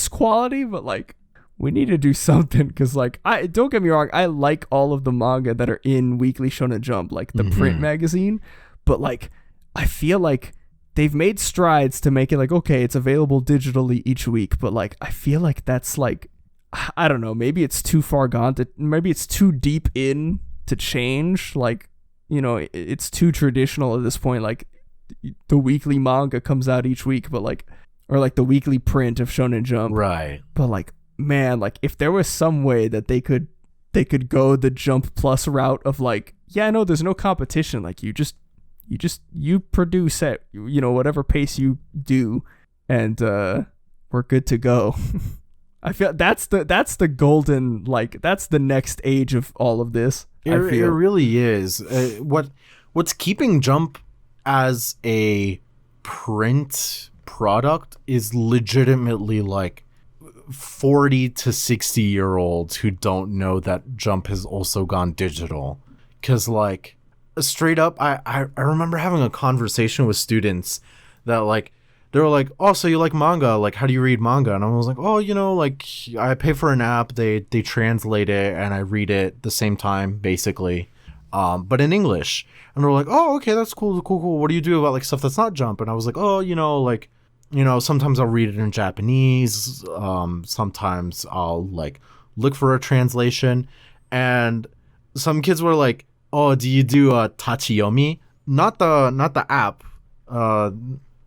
quality, but like, we need to do something, because like, I don't get me wrong, I like all of the manga that are in Weekly Shonen Jump, like the print magazine, but like, I feel like they've made strides to make it like, okay, it's available digitally each week, but like, I feel like that's like, I don't know, maybe it's too far gone, maybe it's too deep in to change, like, you know, it's too traditional at this point, like the weekly manga comes out each week, but like, or like the weekly print of Shonen Jump, right? But like, man, like, if there was some way that they could go the Jump Plus route of like, yeah, no, there's no competition, like, you produce at, you know, whatever pace you do, and we're good to go. I feel that's the golden, like, that's the next age of all of this. It really is. What's keeping Jump as a print product is legitimately like 40 to 60-year-olds who don't know that Jump has also gone digital. Because like, straight up, I remember having a conversation with students that like, they were like, oh, so you like manga, like, how do you read manga? And I was like, oh, you know, like, I pay for an app, they translate it, and I read it the same time, basically, but in English. And they were like, oh, okay, that's cool. What do you do about like stuff that's not Jump? And I was like, oh, you know, like, you know, sometimes I'll read it in Japanese, sometimes I'll like look for a translation. And some kids were like, oh, do you do tachiyomi? Not the app,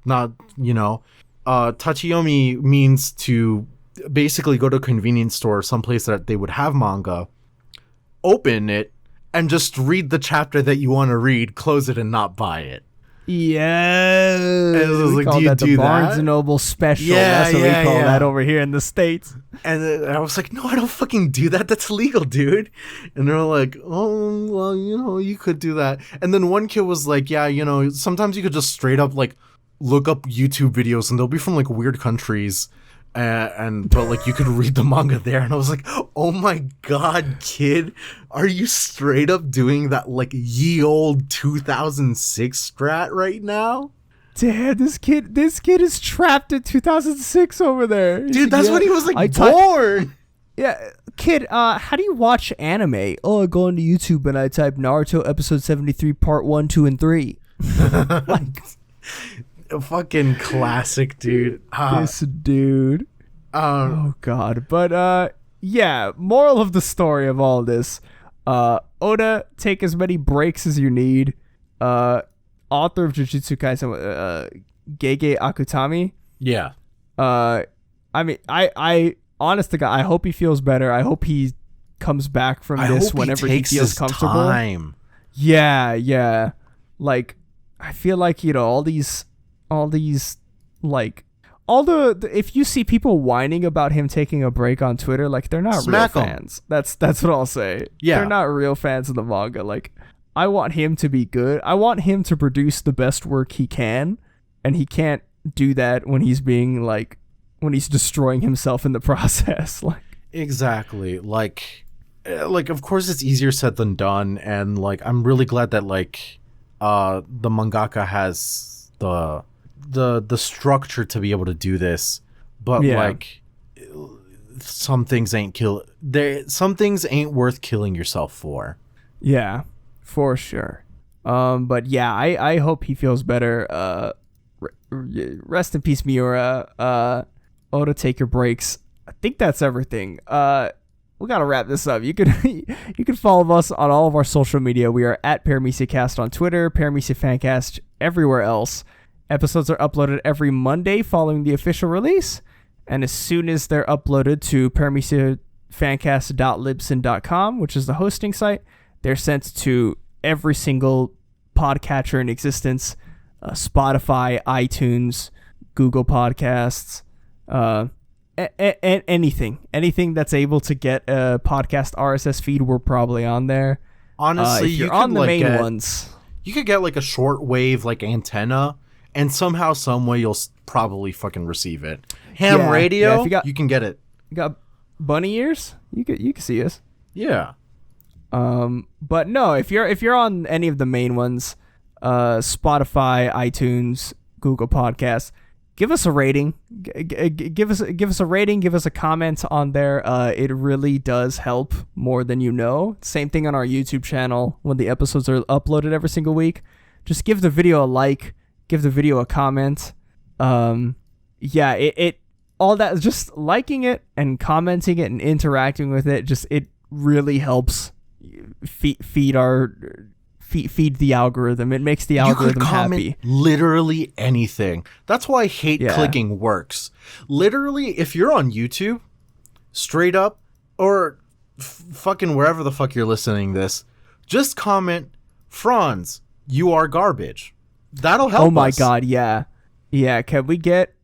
not, you know, tachiyomi means to basically go to a convenience store, someplace that they would have manga, open it, and just read the chapter that you want to read, close it, and not buy it. Yeah, we call that the Barnes and Noble special. That's what we call that over here in the States. And I was like, no, I don't fucking do that. That's illegal, dude. And they're like, oh, well, you know, you could do that. And then one kid was like, yeah, you know, sometimes you could just straight up like look up YouTube videos, and they'll be from like weird countries, but like you could read the manga there. And I was like, oh my god, kid, are you straight up doing that like ye old 2006 strat right now? Damn, this kid is trapped in 2006 over there, dude. That's when he was like born. Yeah, kid, how do you watch anime? Oh, I go onto YouTube and I type Naruto episode 73 part 1, 2, and 3. Like, a fucking classic, dude. This dude. Oh god. But yeah, moral of the story of all this, Oda, take as many breaks as you need. Author of Jujutsu Kaisen, Gege Akutami. Yeah. I mean, I honest to God, I hope he feels better. I hope he comes back from this whenever he feels comfortable. Time. Yeah. Like, I feel like, you know, all these like, all the if you see people whining about him taking a break on Twitter, like, they're not real fans. That's what I'll say. Yeah, they're not real fans of the manga. Like, I want him to be good. I want him to produce the best work he can, and he can't do that when he's destroying himself in the process. Like, exactly. Like, like, of course it's easier said than done, and like I'm really glad that like the mangaka has the structure to be able to do this, but like some things ain't worth killing yourself for. Yeah, for sure. But yeah, I hope he feels better. Rest in peace, Miura. Oda, take your breaks. I think that's everything. We gotta wrap this up. You can follow us on all of our social media. We are at Paramecia Cast on Twitter, Paramecia Fancast everywhere else. Episodes are uploaded every Monday following the official release, and as soon as they're uploaded to parameciafancast.libsyn.com, which is the hosting site, they're sent to every single podcatcher in existence: Spotify, iTunes, Google Podcasts, anything that's able to get a podcast RSS feed. We're probably on there. Honestly, if you're on the main ones, you could get like a shortwave like antenna, and somehow, some way, you'll probably fucking receive it. Ham radio, you can get it. You got bunny ears, you can see us. Yeah. But no, if you're on any of the main ones, Spotify, iTunes, Google Podcasts, give us a rating. Give us a rating. Give us a comment on there. It really does help more than you know. Same thing on our YouTube channel when the episodes are uploaded every single week. Just give the video a like. Give the video a comment. Yeah, it all that, just liking it and commenting it and interacting with it, just it really helps feed the algorithm. It makes the algorithm happy. Literally anything. That's why hate clicking works. Literally, if you're on YouTube, straight up, or fucking wherever the fuck you're listening this, just comment, Franz, you are garbage. That'll help us. Oh my god, yeah. Yeah, can we get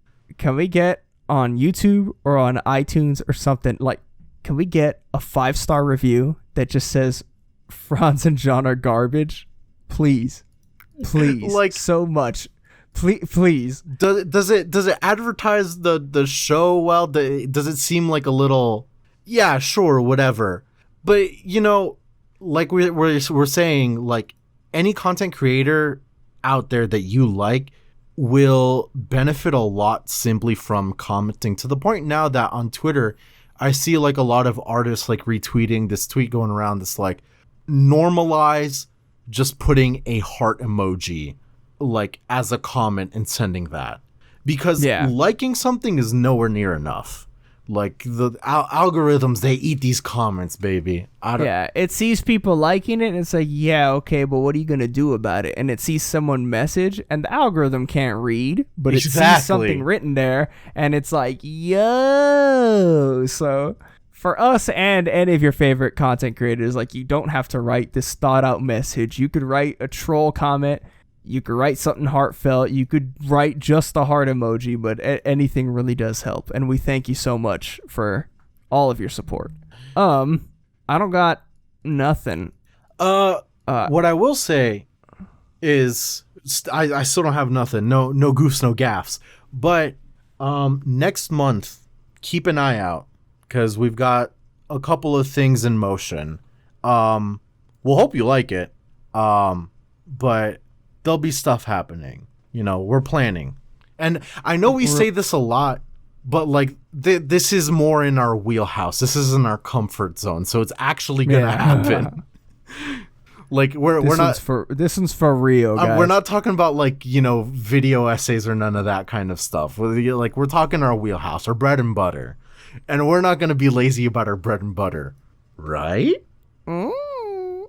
on YouTube or on iTunes or something, like, can we get a 5-star review that just says Franz and John are garbage? Please. Like, so much. Please. Does it advertise the show well? Does it seem like a little, yeah, sure, whatever. But, you know, like we're saying, like, any content creator out there that you like will benefit a lot simply from commenting, to the point now that on Twitter I see like a lot of artists like retweeting this tweet going around that's like, normalize just putting a heart emoji like as a comment and sending that, because liking something is nowhere near enough. Like the algorithms, they eat these comments, baby. It sees people liking it and it's like, yeah, okay, but what are you gonna do about it? And it sees someone message and the algorithm can't read, but it sees something written there and it's like, yo. So for us and any of your favorite content creators, like, you don't have to write this thought out message. You could write a troll comment. You could write something heartfelt. You could write just a heart emoji, but anything really does help. And we thank you so much for all of your support. I don't got nothing. What I will say is I still don't have nothing. No goofs, no gaffs. But next month, keep an eye out, because we've got a couple of things in motion. We'll hope you like it. But there'll be stuff happening. You know, we're planning. And I know we say this a lot, but like this is more in our wheelhouse. This is in our comfort zone. So it's actually going to happen. Like this one's for real, guys. We're not talking about like, you know, video essays or none of that kind of stuff. Like, we're talking our wheelhouse, our bread and butter. And we're not going to be lazy about our bread and butter. Right?